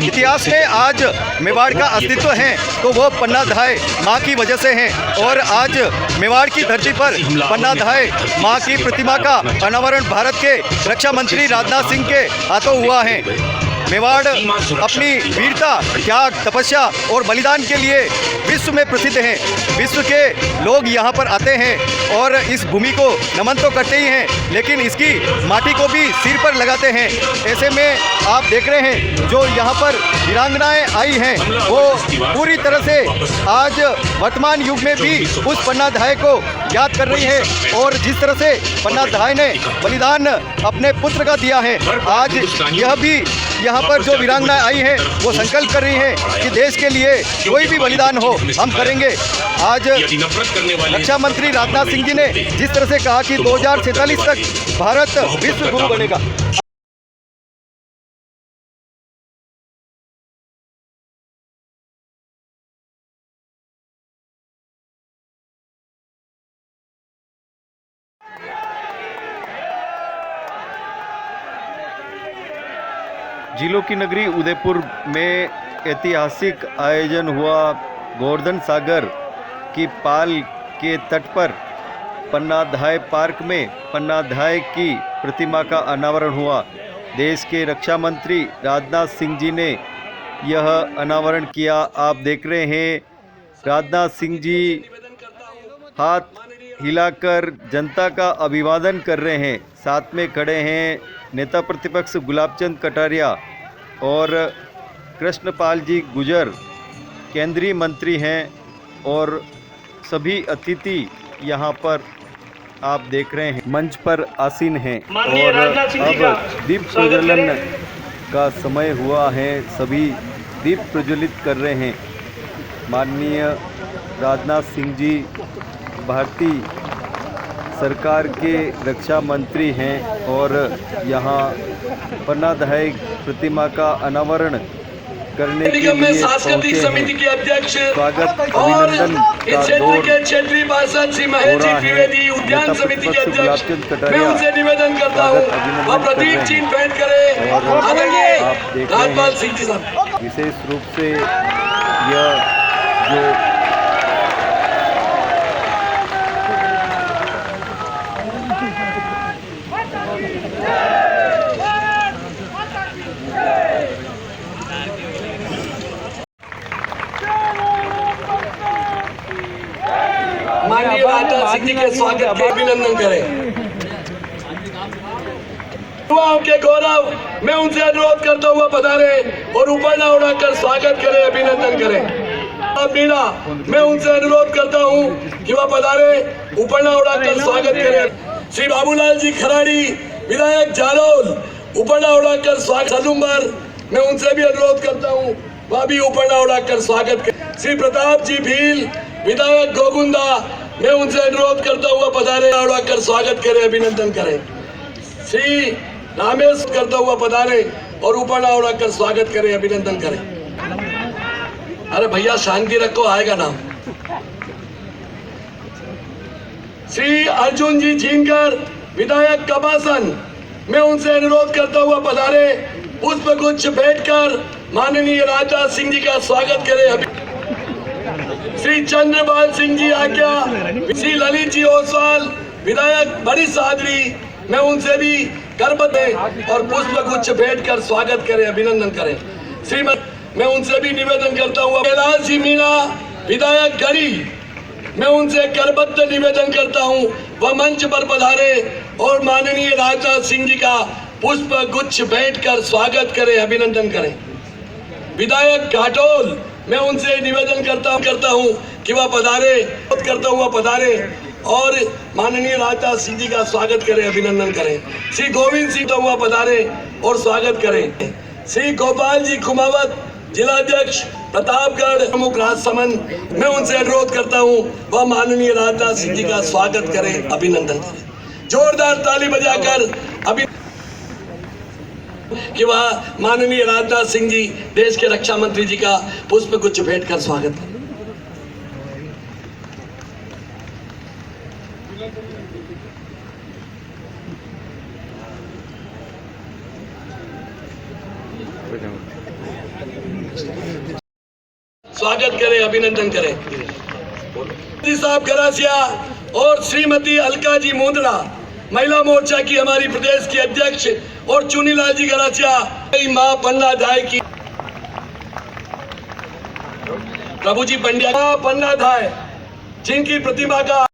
इतिहास में आज मेवाड़ का अस्तित्व है तो वो पन्ना धाय माँ की वजह से है। और आज मेवाड़ की धरती पर पन्ना धाय माँ की प्रतिमा का अनावरण भारत के रक्षा मंत्री राजनाथ सिंह के हाथों हुआ है। मेवाड़ अपनी वीरता, त्याग, तपस्या और बलिदान के लिए विश्व में प्रसिद्ध है। विश्व के लोग यहाँ पर आते हैं और इस भूमि को नमन तो करते ही हैं, लेकिन इसकी माटी को भी सिर पर लगाते हैं। ऐसे में आप देख रहे हैं जो यहाँ पर वीरांगनाएं आई हैं वो पूरी तरह से आज वर्तमान युग में भी उस पन्ना धाय को याद कर रही है। और जिस तरह से पन्ना धाय ने बलिदान अपने पुत्र का दिया है, आज यह भी यहाँ पर जो वीरांगनाएं आई हैं वो संकल्प कर रही हैं कि देश के लिए कोई भी बलिदान हो हम करेंगे। आज रक्षा मंत्री राजनाथ सिंह जी ने जिस तरह से कहा कि 2047 तक भारत विश्व गुरु बनेगा। जिलों की नगरी उदयपुर में ऐतिहासिक आयोजन हुआ। गोवर्धन सागर की पाल के तट पर पन्ना धाय पार्क में पन्ना धाय की प्रतिमा का अनावरण हुआ। देश के रक्षा मंत्री राजनाथ सिंह जी ने यह अनावरण किया। आप देख रहे हैं राजनाथ सिंह जी हाथ हिलाकर जनता का अभिवादन कर रहे हैं। साथ में खड़े हैं नेता प्रतिपक्ष गुलाबचंद कटारिया और कृष्णपाल जी गुजर, केंद्रीय मंत्री हैं, और सभी अतिथि यहाँ पर आप देख रहे हैं मंच पर आसीन हैं। और अब दीप प्रज्वलन का समय हुआ है, सभी दीप प्रज्वलित कर रहे हैं। माननीय राजनाथ सिंह जी भारतीय सरकार के रक्षा मंत्री हैं और यहाँ पन्ना धाय प्रतिमा का अनावरण करने के लिए सांस्कृतिक समिति के अध्यक्ष स्वागत और अभिनंदन इस क्षेत्र के क्षेत्रीय पार्षद श्री महेश जी त्रिवेदी, उद्यान समिति के अध्यक्ष, मैं उनसे निवेदन करता हूँ वह प्रतीक चिन्ह भेंट करें। आदरणीय राजपाल सिंह जी साहब, विशेष रूप से यह जो माननीय राजनाथ सिंह जी के स्वागत के अभिनंदन करें। युवाओं के गौरव, मैं उनसे अनुरोध करता हुआ पधारे और ऊपर न उड़ाकर स्वागत करें, अभिनंदन करें। मीणा, मैं उनसे अनुरोध करता हूं कि वह पधारे, ऊपर न उड़ाकर स्वागत करें। श्री बाबूलाल जी खराड़ी, विधायक जालोल, ऊपर न उड़ाकर स्वागत। सदुम्बर, मैं उनसे भी अनुरोध करता हूं वह भी ऊपर न उड़ाकर स्वागत करें। श्री प्रताप जी भील, विधायक गोगुंदा, मैं उनसे अनुरोध करता हुआ पधारे, उड़ाकर स्वागत करें, अभिनंदन करें। श्री रामेश करता हुआ पधारे और ऊपर ना उड़ाकर स्वागत करें, अभिनंदन करें। अरे भैया शांति रखो, आएगा नाम। श्री अर्जुन जी झींकर, विधायक कबासन, मैं उनसे अनुरोध करता हुआ पधारे, पुष्प गुच्छ भेंटकर माननीय राजनाथ सिंह जी का स्वागत करें। श्री चंद्रपाल सिंह जी आज्ञा, श्री ललित जी ओसवाल, विधायक बड़ी सादरी, मैं उनसे भी करबत और पुष्प गुच्छ भेंट कर स्वागत करें, अभिनंदन करें। श्रीमती, मैं उनसे भी निवेदन करता हूँ। कैलाश जी मीणा, विधायक गरी, मैं उनसे करबद्ध निवेदन करता हूँ वह मंच पर पधारे और माननीय राजनाथ सिंह जी का पुष्प गुच्छ भेंट कर स्वागत करें, अभिनंदन करें। विधायक घाटोल, मैं उनसे निवेदन करता हूं कि वह पधारे, करता हुआ पधारे और माननीय राजनाथ सिंह जी का स्वागत करें, अभिनंदन करें। श्री गोविंद सिंह तो हुआ पधारे और स्वागत करें। श्री गोपाल जी कुमावत, जिलाध्यक्ष प्रतापगढ़ प्रमुख राजसमंद, मैं उनसे अनुरोध करता हूं वह माननीय राजनाथ सिंह जी का स्वागत करें, अभिनंदन करें। जोरदार ताली बजाकर कि वह माननीय राजनाथ सिंह जी देश के रक्षा मंत्री जी का पुष्प गुच्छ भेंट कर स्वागत करें। स्वागत करें, अभिनंदन करें। जी साहब गरासिया और श्रीमती अलका जी मुंद्रा महिला मोर्चा की हमारी प्रदेश की अध्यक्ष और चुनीलाल जी गरासिया मां पन्ना धाय की प्रभु जी पंड्या मां पन्ना धाय जिनकी प्रतिमा का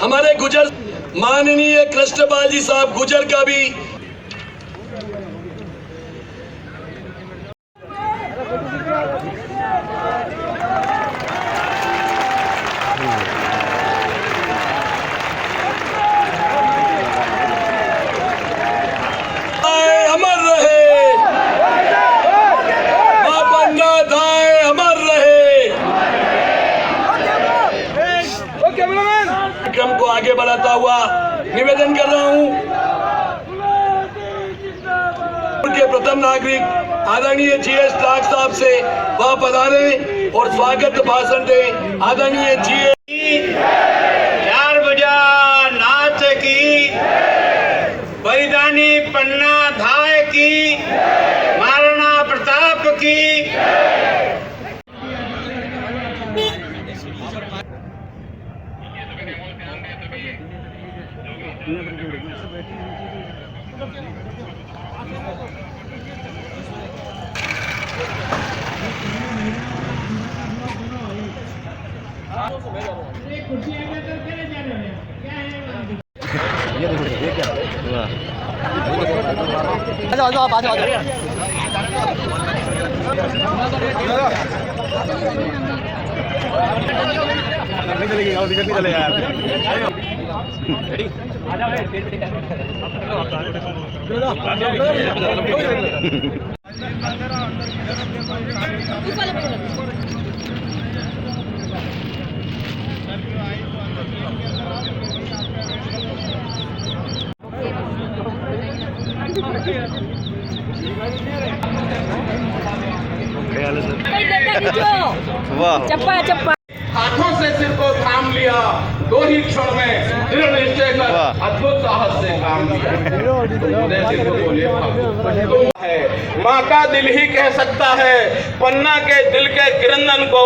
हमारे गुजर माननीय कृष्णपाल जी साहब गुजर का भी अमर रहे, मां पन्ना धाय अमर रहे। कार्यक्रम को आगे बढ़ाता हुआ निवेदन कर रहा हूं के प्रथम नागरिक आदरणीय जीएस टाक साहब से वह पधारे और स्वागत भाषण दें। आदरणीय जीएस चार बजा नाच की, बलिदानी पन्ना धाय की, महाराणा प्रताप की। वाह, चप्पा चप्पा हाथों से सिर को थाम लिया, दो ही क्षण में दृढ़ निश्चय कर वाह। अद्भुत साहस से काम लिया। सिर को बोले है, माँ का दिल ही कह सकता है पन्ना के दिल के क्रंदन को।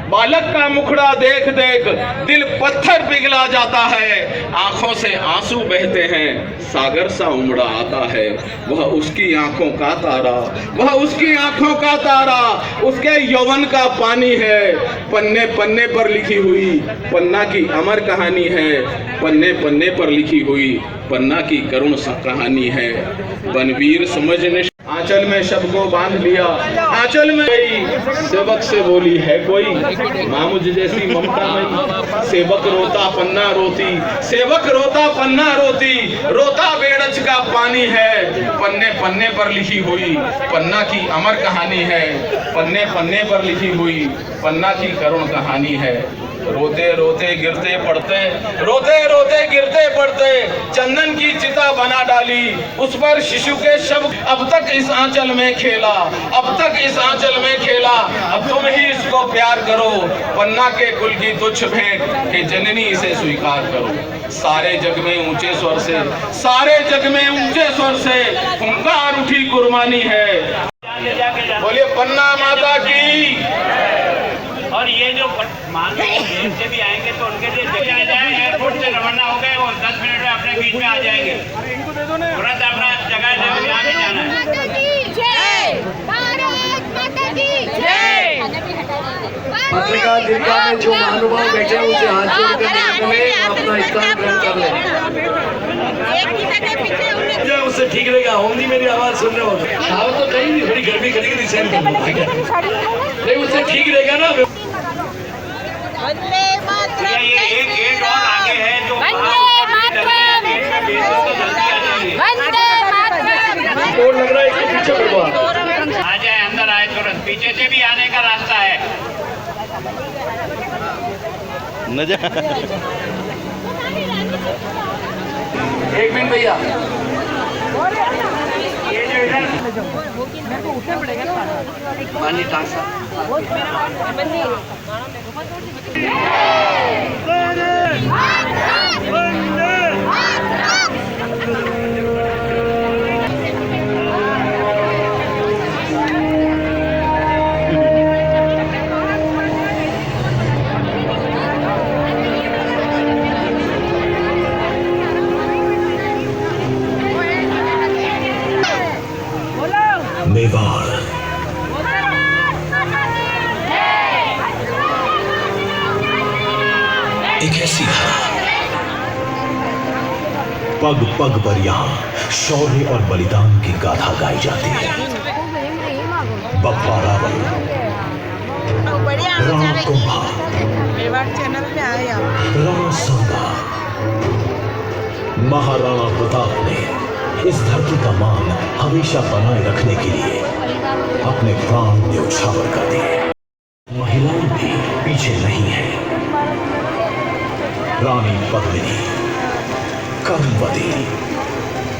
बालक का मुखड़ा देख देख दिल पत्थर पिघला जाता है, आंखों से आंसू बहते हैं, सागर सा उमड़ा आता है। वह उसकी आंखों का तारा, वह उसकी आंखों का तारा, उसके यौवन का पानी है। पन्ने पन्ने पर लिखी हुई पन्ना की अमर कहानी है, पन्ने पन्ने पर लिखी हुई पन्ना की करुण सा कहानी है। बनवीर समझने आंचल में शब को बांध लिया, आंचल में गई सेवक से बोली है कोई माँ मुझ जैसी ममता नहीं। सेवक रोता पन्ना रोती, सेवक रोता पन्ना रोती, रोता बेड़च का पानी है। पन्ने पन्ने पर लिखी हुई पन्ना की अमर कहानी है, पन्ने पन्ने पर लिखी हुई पन्ना की करुण कहानी है। रोते रोते गिरते पड़ते, रोते रोते गिरते पड़ते, चंदन की चिता बना डाली, उस पर शिशु के शव। अब तक इस आंचल में खेला, अब तक इस आंचल में खेला, अब तुम ही इसको प्यार करो। पन्ना के कुल की तुच्छ भेंट के जननी इसे स्वीकार करो। सारे जग में ऊंचे स्वर से, सारे जग में ऊंचे स्वर से हुंकार उठी कुर्बानी है। बोलिए पन्ना माता की। और ये जो मान लो देश से भी आएंगे तो उनके लिए जगह जाए, एयरपोर्ट से रवाना हो गए वो 10 मिनट में अपने बीच में आ जाएंगे। तुरंत अपना जगह जहाँ भी जाना है। पत्रिका दीर्घा में जो महानुभाव बैठे हैं उनसे हाथ जोड़ के अपना स्थान ग्रहण कर लें। उससे ठीक रहेगा। होम जी मेरी आवाज सुन रहे हो तो कहीं नहीं, बड़ी गर्मी करेगी सहन कर नहीं, उससे ठीक रहेगा ना। ये एक गेट और आगे है जो बोर्ड लग रहा है इसके पीछे बढ़वा। आ जाए, अंदर आए तुरंत। पीछे से भी आने का रास्ता है। एक मिनट भैया। ये जो मेवाड़ एक ऐसी धरा पग पग पर यहाँ शौर्य और बलिदान की गाथा गाई जाती है। बप्पा रावल, राणा कुंभा, राणा सांगा, महाराणा प्रताप ने इस धरती का मान हमेशा बनाए रखने के लिए अपने प्राण न्यौछावर कर दिए। महिलाएं भी पीछे नहीं है। रानी पद्मिनी, कर्मवती,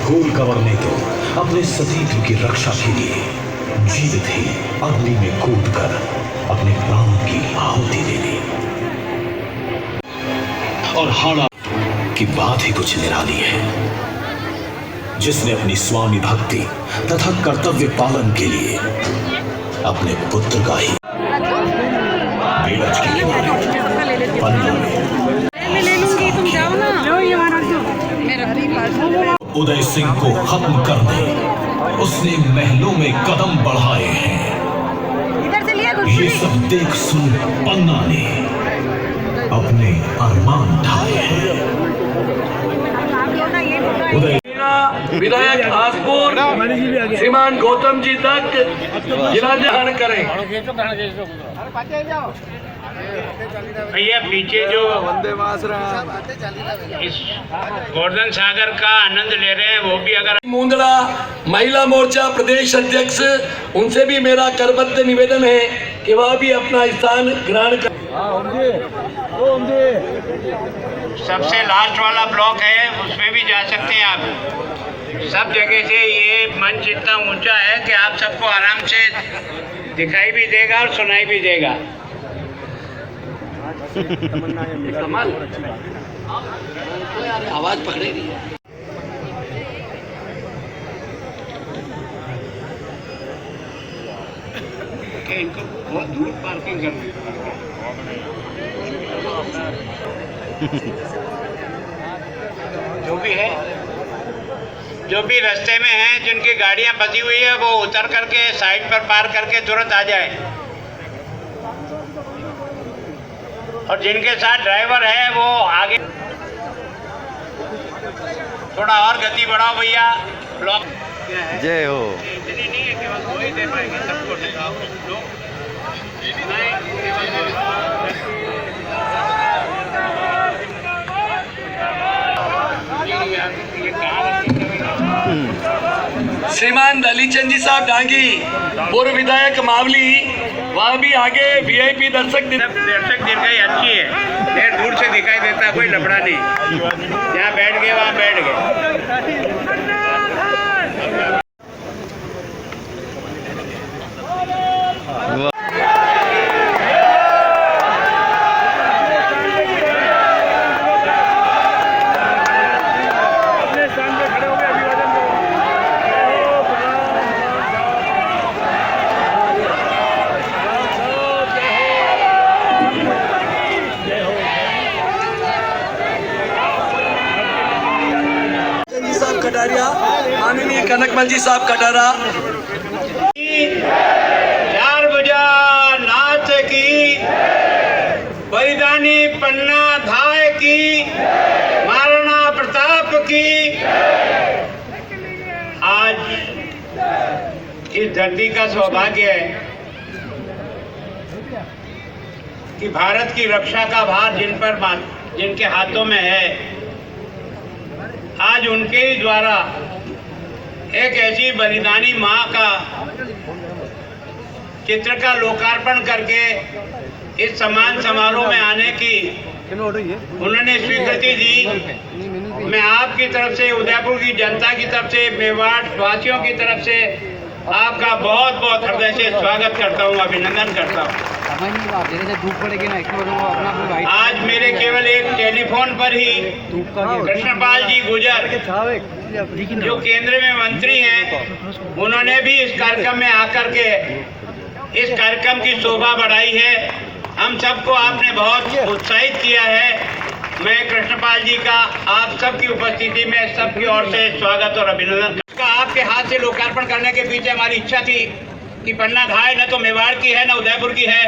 फूल कंवर ने तो अपने सतीत्व की रक्षा के लिए जीवित ही अग्नि में कूदकर अपने प्राण की आहुति दे दी। और हाड़ा की बात ही कुछ निराली है, जिसने अपनी स्वामी भक्ति तथा कर्तव्य पालन के लिए अपने पुत्र का ही बेलज के किनारे पन्ना में उदय सिंह को खत्म करने उसने महलों में कदम बढ़ाए हैं। ये सब देख सुन पन्ना ने अपने अरमान ढाए हैं। उदय विधायक आसपुर श्रीमान गौतम जी तक जिला ग्रहण करें। भैया पीछे जो इस गोवर्धन सागर का आनंद ले रहे हैं वो भी अगर मुंदड़ा महिला मोर्चा प्रदेश अध्यक्ष, उनसे भी मेरा करबद्ध निवेदन है कि वह भी अपना स्थान ग्रहण कर। सबसे लास्ट वाला ब्लॉक है उसमें भी जा सकते हैं आप। सब जगह से ये मंच इतना ऊंचा है कि आप सबको आराम से दिखाई भी देगा और सुनाई भी देगा। कमाल आवाज पकड़ेगी। इनको बहुत दूर पार्किंग करनी जो भी रास्ते में हैं, जिनकी गाड़ियां फंसी हुई है वो उतर करके साइड पर पार करके तुरंत आ जाए। और जिनके साथ ड्राइवर है वो आगे थोड़ा और गति बढ़ाओ भैया। ब्लॉक जय हो। इतनी नहीं है कि बस वही दे पाएंगे सबको। श्रीमान दलीचंद जी साहब डांगी, पूर्व विधायक मावली, वहाँ भी आगे वीआईपी दर्शक दीर्घाई अच्छी है, देर दूर से दिखाई देता, कोई लफड़ा नहीं। जहाँ बैठ गए वहाँ बैठ गए। कटारिया, माननीय कनकमल जी साहब कटारा। चार बजा नाच की, बलिदानी पन्ना धाय की, महाराणा प्रताप की। आज इस धरती का सौभाग्य है कि भारत की रक्षा का भार जिनके हाथों में है, आज उनके ही द्वारा एक ऐसी बलिदानी मां का चित्र का लोकार्पण करके इस सम्मान समारोह में आने की उन्होंने स्वीकृति दी। मैं आपकी तरफ से, उदयपुर की जनता की तरफ से, मेवाड़ वासियों की तरफ से आपका बहुत बहुत हृदय से स्वागत करता हूँ, अभिनंदन करता हूँ। आज मेरे केवल एक टेलीफोन पर ही कृष्णपाल जी गुर्जर जो केंद्र में मंत्री हैं, उन्होंने भी इस कार्यक्रम में आकर के इस कार्यक्रम की शोभा बढ़ाई है। हम सबको आपने बहुत उत्साहित किया है। मैं कृष्णपाल जी का आप सबकी उपस्थिति में सबकी ओर से स्वागत और अभिनंदन का आपके हाथ से लोकार्पण करने के पीछे हमारी इच्छा थी कि पन्ना धाय न तो मेवाड़ की है, न उदयपुर की है,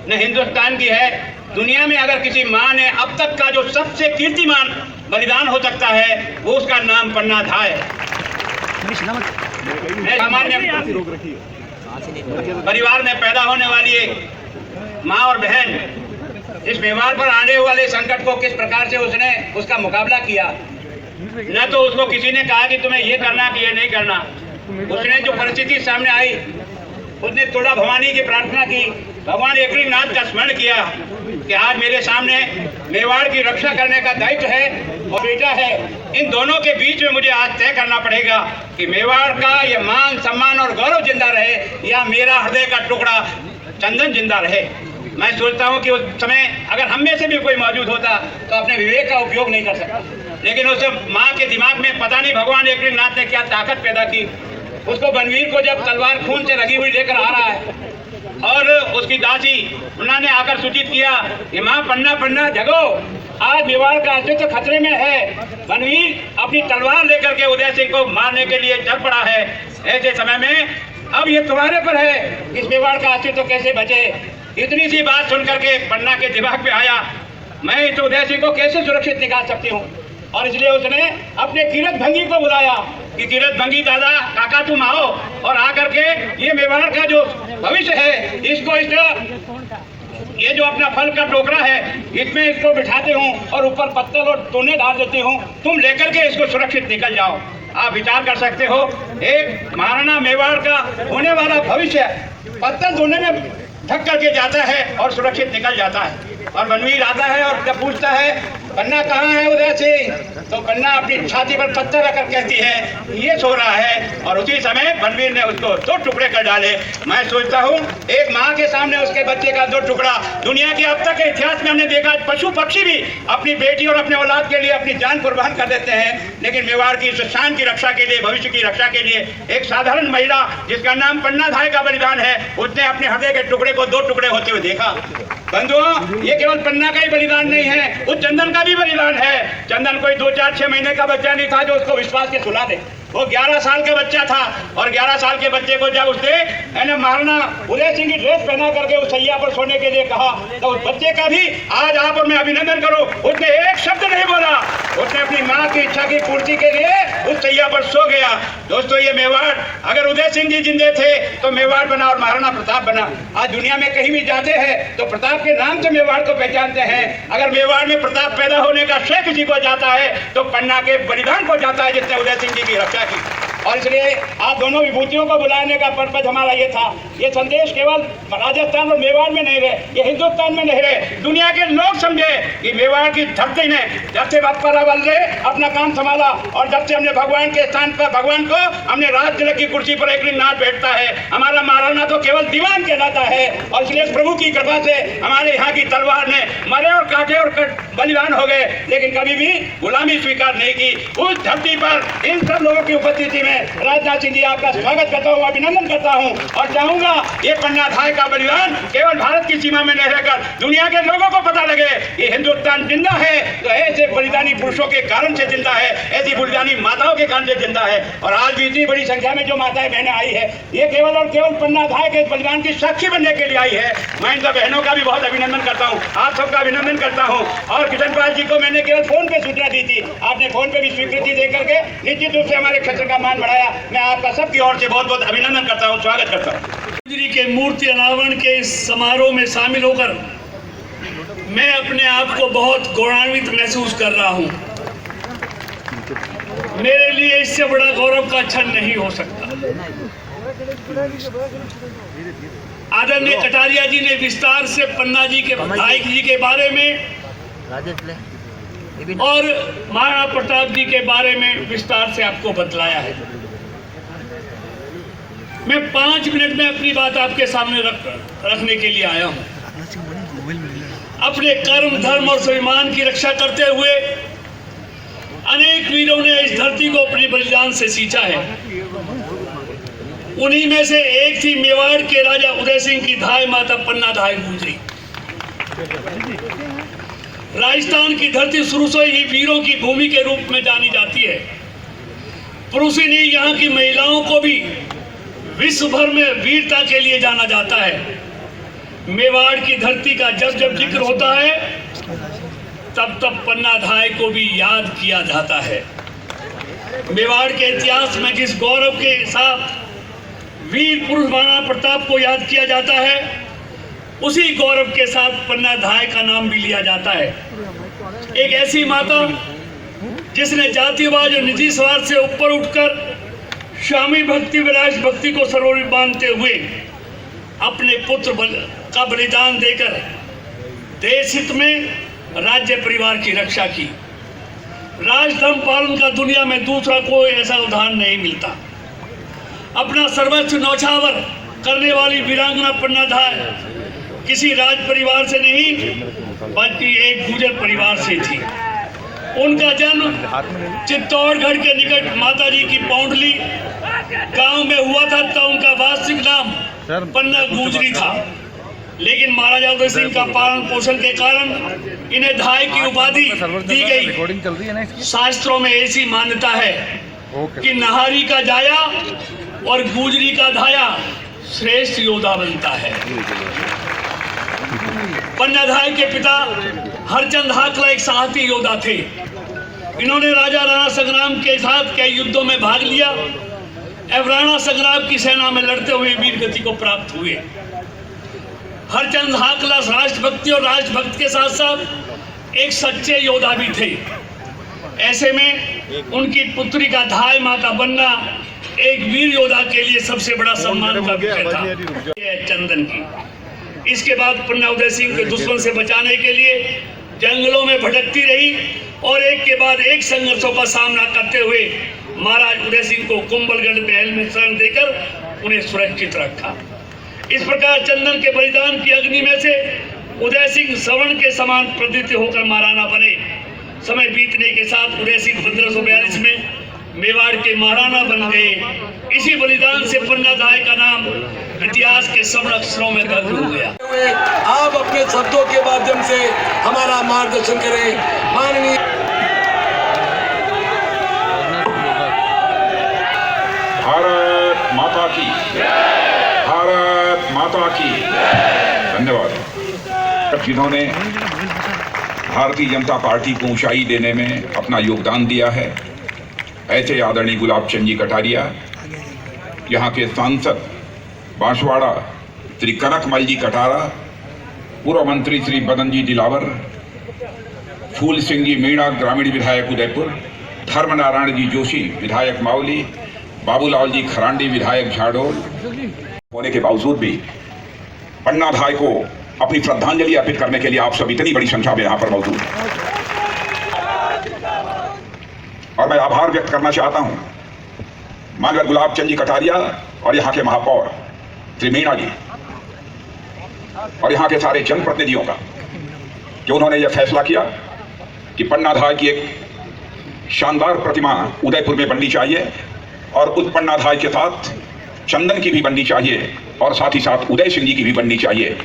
न हिंदुस्तान की है। दुनिया में अगर किसी माँ ने अब तक का जो सबसे कीर्तिमान बलिदान हो सकता है वो उसका नाम पन्ना धाय है। मैं सामान्य परिवार में पैदा होने वाली एक माँ और बहन इस मेवाड़ पर आने वाले संकट को किस प्रकार से उसने उसका मुकाबला किया। न तो उसको किसी ने कहा कि तुम्हें ये करना कि ये नहीं करना। उसने जो परिस्थिति सामने आई, उसने तुला भवानी की प्रार्थना की, भगवान एकरी नाथ का स्मरण किया कि आज मेरे सामने मेवाड़ की रक्षा करने का दायित्व है और बेटा है। इन दोनों के बीच में मुझे आज तय करना पड़ेगा कि मेवाड़ का ये मान सम्मान और गौरव जिंदा रहे या मेरा हृदय का टुकड़ा चंदन जिंदा रहे। मैं सोचता हूँ कि उस समय अगर हम में से भी कोई मौजूद होता तो अपने विवेक का उपयोग नहीं कर सकता, लेकिन उस माँ के दिमाग में पता नहीं भगवान एकरी नाथ ने क्या ताकत पैदा की। उसको बनवीर को जब तलवार खून से रगी हुई लेकर आ रहा है और उसकी दासी उन्होंने आकर सूचित किया कि माँ पन्ना पन्ना जगो, आज मेवाड़ का अस्तित्व खतरे में है। बनवीर अपनी तलवार लेकर के उदय सिंह को मारने के लिए चल पड़ा है। ऐसे समय में अब ये तुम्हारे पर है, इस मेवाड़ का अस्तित्व कैसे बचे। इतनी सी बात सुनकर के पन्ना के दिमाग में आया, मैं इस उदय सिंह को कैसे सुरक्षित निकाल सकती हूँ। और इसलिए उसने अपने किरत भंगी को बुलाया कि किरत भंगी दादा काका तुम आओ और आकर के ये मेवाड़ का जो भविष्य है इसको ये जो अपना फल का टोकरा है इसमें इसको बिठाते हूँ और ऊपर पत्तल और तोने डाल देती हूँ, तुम लेकर के इसको सुरक्षित निकल जाओ। आप विचार कर सकते हो, एक महाराणा मेवाड़ का होने वाला भविष्य पत्तल तोने में ढक करके जाता है और सुरक्षित निकल जाता है। और बनवीर आता है और जब पूछता है पन्ना कहाँ है उदय सिंह, तो पन्ना अपनी छाती पर पत्थर रखकर कहती है ये सो रहा है। और उसी समय बनवीर ने उसको 2 टुकड़े कर डाले। मैं सोचता हूँ एक माँ के सामने उसके बच्चे का 2 टुकड़ा, दुनिया के अब तक के इतिहास में हमने देखा पशु पक्षी भी अपनी बेटी और अपने औलाद के लिए अपनी जान कुर्बान कर देते हैं, लेकिन मेवाड़ की शान की रक्षा के लिए, भविष्य की रक्षा के लिए एक साधारण महिला जिसका नाम पन्ना धाय का बलिदान है, उसने अपने हृदय के टुकड़े को 2 टुकड़े होते हुए देखा। बंधुओं, ये केवल पन्ना का ही बलिदान नहीं है, उस चंदन का भी बलिदान है। चंदन कोई 2, 4, 6 महीने का बच्चा नहीं था जो उसको विश्वास के सुला दे। वो 11 साल का बच्चा था और 11 साल के बच्चे को जब उसने महाराणा उदय सिंह की ड्रेस पहना करके उस सैया पर सोने के लिए कहा तो उस बच्चे का भी आज आप और मैं अभिनंदन करो, उसने एक शब्द नहीं बोला। उसने अपनी माँ की इच्छा की पूर्ति के लिए उस सैया पर सो गया। दोस्तों, ये मेवाड़ अगर उदय सिंह जी जिंदे थे तो मेवाड़ बना और महाराणा प्रताप बना। आज दुनिया में कहीं भी जाते हैं तो प्रताप के नाम से मेवाड़ को पहचानते हैं। अगर मेवाड़ में प्रताप पैदा होने का श्रेय किसी को जाता है तो पन्ना के बलिदान को जाता है जिसने उदय सिंह जी की रक्षा की। और इसलिए आप दोनों विभूतियों को बुलाने का पर्पज हमारा ये था। ये संदेश केवल राजस्थान और मेवाड़ में नहीं रहे, ये हिंदुस्तान में नहीं रहे, दुनिया के लोग समझे कि मेवाड़ की धरती ने जब से बापा रावल ने अपना काम संभाला और जब से हमने भगवान के स्थान पर भगवान को हमने राज तिलक की कुर्सी पर एक नाथ बैठता है, हमारा महाराणा तो केवल दीवान कहलाता है। और इसलिए प्रभु की कृपा से हमारे यहाँ की तलवार ने मरे और काटे और बलिदान हो गए, लेकिन कभी भी गुलामी स्वीकार नहीं की। उस धरती पर इन सब लोगों की उपस्थिति में राजनाथ सिंह जी आपका स्वागत करता हूँ, अभिनंदन करता हूँ और चाहूंगा ये पन्ना धाय का बलिदान केवल भारत की सीमा में नहीं रहकर दुनिया के लोगों को पता लगे ये हिंदुस्तान जिंदा है तो ऐसे बलिदानी पुरुषों के कारण से जिंदा है, ऐसी बलिदानी माताओं के कारण से जिंदा है। और आज भी इतनी बड़ी संख्या में जो माताएं बहनें आई है ये केवल और केवल पन्ना धाय के बलिदान की साक्षी बनने के लिए आई है। मैं इन सब बहनों का भी बहुत अभिनंदन करता हूँ, आप सबका अभिनंदन करता हूँ। और कृष्णपाल जी को मैंने केवल फोन पे सूचना दी थी, आपने फोन पे भी स्वीकृति दे करके निश्चित रूप से हमारे क्षेत्र का मान बढ़ाया। मैं आपका सबकी ओर से बहुत बहुत अभिनंदन करता हूँ, स्वागत करता हूँ। के मूर्ति अनावरण के इस समारोह में शामिल होकर मैं अपने आप को बहुत गौरवान्वित महसूस कर रहा हूँ। मेरे लिए इससे बड़ा गौरव का क्षण नहीं हो सकता। आदरणीय कटारिया जी ने विस्तार से पन्ना जी के भाई जी के बारे में और महाराणा प्रताप जी के बारे में विस्तार से आपको बतलाया है। मैं 5 मिनट में अपनी बात आपके सामने रखने के लिए आया हूं। अपने कर्म, धर्म और स्वाभिमान की रक्षा करते हुए अनेक वीरों ने इस धरती को अपने बलिदान से सींचा है। उन्हीं में से एक थी मेवाड़ के राजा उदय सिंह की धाय माता पन्ना धाय गुजरी। राजस्थान की धरती शुरू से ही वीरों की भूमि के रूप में जानी जाती है। पुरुषिनी यहाँ की महिलाओं को भी विश्व भर में वीरता के लिए जाना जाता है। मेवाड़ की धरती का जब जब जिक्र होता है तब तब पन्ना धाय को भी याद किया जाता है। मेवाड़ के इतिहास में जिस गौरव के साथ वीर पुरुष महाराणा प्रताप को याद किया जाता है, उसी गौरव के साथ पन्ना धाय का नाम भी लिया जाता है। एक ऐसी माता जिसने जातिवाद और निजी स्वार्थ से ऊपर उठकर स्वामी भक्ति व राष्ट्र भक्ति को सर्वोपरि मानते हुए अपने पुत्र का बलिदान देकर देश हित में राज्य परिवार की रक्षा की। राजधर्म पालन का दुनिया में दूसरा कोई ऐसा उदाहरण नहीं मिलता। अपना सर्वस्व न्यौछावर करने वाली वीरांगना पन्ना धाय किसी राज परिवार से नहीं बल्कि एक गुर्जर परिवार से थी। उनका जन्म चित्तौड़गढ़ के निकट माताजी की पौंडली गांव में हुआ था, तब उनका वास्तविक नाम पन्ना गुजरी था। लेकिन महाराजा उदय सिंह का पालन पोषण के कारण इन्हें धाय की उपाधि दी गई। शास्त्रों में ऐसी मान्यता है कि नहारी का जाया और गुजरी का धाया श्रेष्ठ योद्धा बनता है। पन्ना धाय के पिता हरचंद हाकला एक साहसी योद्धा थे। इन्होंने राजा राणा संग्राम के साथ कई युद्धों में भाग लिया एवं राणा संग्राम की सेना में लड़ते हुए वीर गति को प्राप्त हुए। हरचंद हाकला राष्ट्रभक्ति और राजभक्त के साथ साथ एक सच्चे योद्धा भी थे। ऐसे में उनकी पुत्री का धाय माता बनना एक वीर योद्धा के लिए सबसे बड़ा सम्मान का विषय था। चंदन की इसके बाद पन्ना उदय सिंह के दुश्मन से बचाने के लिए जंगलों में भटकती रही और एक के बाद एक संघर्षों का सामना करते हुए महाराज उदय सिंह को कुंभलगढ़ महल में शरण देकर उन्हें सुरक्षित रखा। इस प्रकार चंदन के बलिदान की अग्नि में से उदय सिंह श्रवण के समान प्रतीत होकर महाराणा बने। समय बीतने के साथ उदय सिंह 1542 में मेवाड़ के महाराणा बन गए। इसी बलिदान से पन्ना धाय का नाम इतिहास के स्वर्ण अक्षरों में दर्ज हो गया। आप अपने शब्दों के माध्यम से हमारा मार्गदर्शन करें। माननीय भारत माता की, भारत माता की। धन्यवाद। जिन्होंने भारतीय जनता पार्टी को ऊंचाई देने में अपना योगदान दिया है, ऐसे आदरणीय गुलाब चंद जी कटारिया, यहाँ के सांसद बांसवाड़ा श्री कनकमल जी कटारा, पूर्व मंत्री श्री बदन जी दिलावर, फूल सिंह जी मीणा ग्रामीण विधायक उदयपुर, धर्मनारायण जी जोशी विधायक मावली, बाबूलाल जी खरांडी विधायक झाडोल होने के बावजूद भी पन्ना धाय को अपनी श्रद्धांजलि अर्पित करने के लिए आप सब इतनी बड़ी संख्या में यहाँ पर मौजूद हैं। और मैं आभार व्यक्त करना चाहता हूँ माननीय गुलाब चंद जी कटारिया और यहाँ के महापौर श्री मीणा जी और यहाँ के सारे जनप्रतिनिधियों का कि उन्होंने यह फैसला किया कि पन्ना धाय की एक शानदार प्रतिमा उदयपुर में बननी चाहिए और उस पन्ना धाय के साथ चंदन की भी बननी चाहिए और साथ ही साथ उदय सिंह जी की भी बननी चाहिए।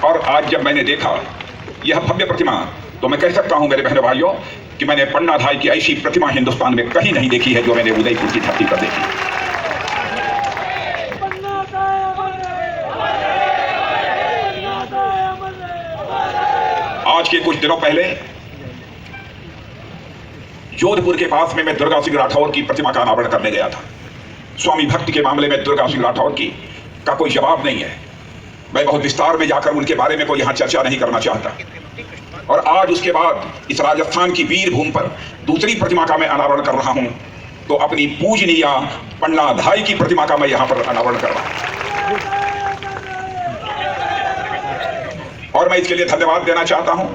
और आज जब मैंने देखा यह भव्य प्रतिमा, तो मैं कह सकता हूं मेरे बहनों भाइयों कि मैंने पन्ना धाय की ऐसी प्रतिमा हिंदुस्तान में कहीं नहीं देखी है जो मैंने उदयपुर की धरती पर देखी। आज के कुछ दिनों पहले जोधपुर के पास में मैं दुर्गा सिंह राठौर की प्रतिमा का अनावरण करने गया था। स्वामी भक्ति के मामले में दुर्गा सिंह राठौर की का कोई जवाब नहीं है। मैं बहुत विस्तार में जाकर उनके बारे में कोई यहाँ चर्चा नहीं करना चाहता। और आज उसके बाद इस राजस्थान की वीर भूमि पर दूसरी प्रतिमा का मैं अनावरण कर रहा हूं, तो अपनी पूजनीय पन्ना धाय की प्रतिमा का मैं यहाँ पर अनावरण कर रहा हूं। और मैं इसके लिए धन्यवाद देना चाहता हूं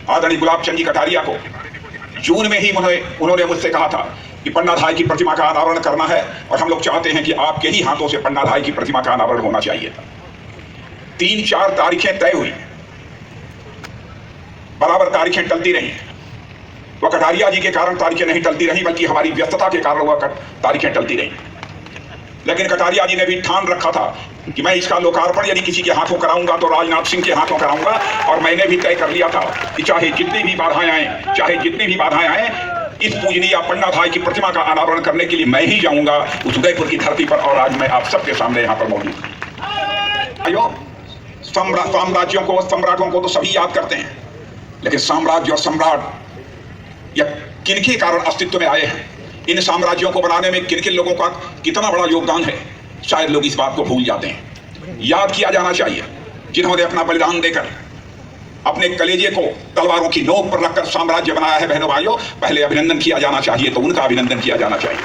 आदरणीय गुलाब चंद जी कटारिया को जून में ही उन्होंने मुझसे कहा था कि पन्ना धाय की प्रतिमा का अनावरण करना है और हम लोग चाहते हैं कि आपके ही हाथों से पन्ना धाय की प्रतिमा का अनावरण होना चाहिए था। 3-4 तारीखें तय हुई, बराबर तारीखें टलती रही। वह कटारिया जी के कारण तारीखें नहीं टलती रही, बल्कि हमारी व्यस्तता के कारण वह तारीखें टलती रही। लेकिन कटारिया जी ने भी ठान रखा था कि मैं इसका लोकार्पण यदि किसी के हाथों कराऊंगा तो राजनाथ सिंह के हाथों कराऊंगा। और मैंने भी तय कर लिया था कि चाहे जितनी भी बाधाएं आए, इस पूजनीय पन्ना धाय की प्रतिमा का अनावरण करने के लिए मैं ही जाऊंगा उस उदयपुर की धरती पर। और आज मैं आप सबके सामने यहाँ पर मौजूद हूं। साम्राज्यों को, सम्राटों को तो सभी याद करते हैं, लेकिन साम्राज्य और सम्राट या किनके कारण अस्तित्व में आए हैं, इन साम्राज्यों को बनाने में किन किन लोगों का कितना बड़ा योगदान है, शायद लोग इस बात को भूल जाते हैं। याद किया जाना चाहिए जिन्होंने अपना बलिदान देकर अपने कलेजे को तलवारों की नोक पर रखकर साम्राज्य बनाया है। बहनों भाइयों, पहले अभिनंदन किया जाना चाहिए, तो उनका अभिनंदन किया जाना चाहिए।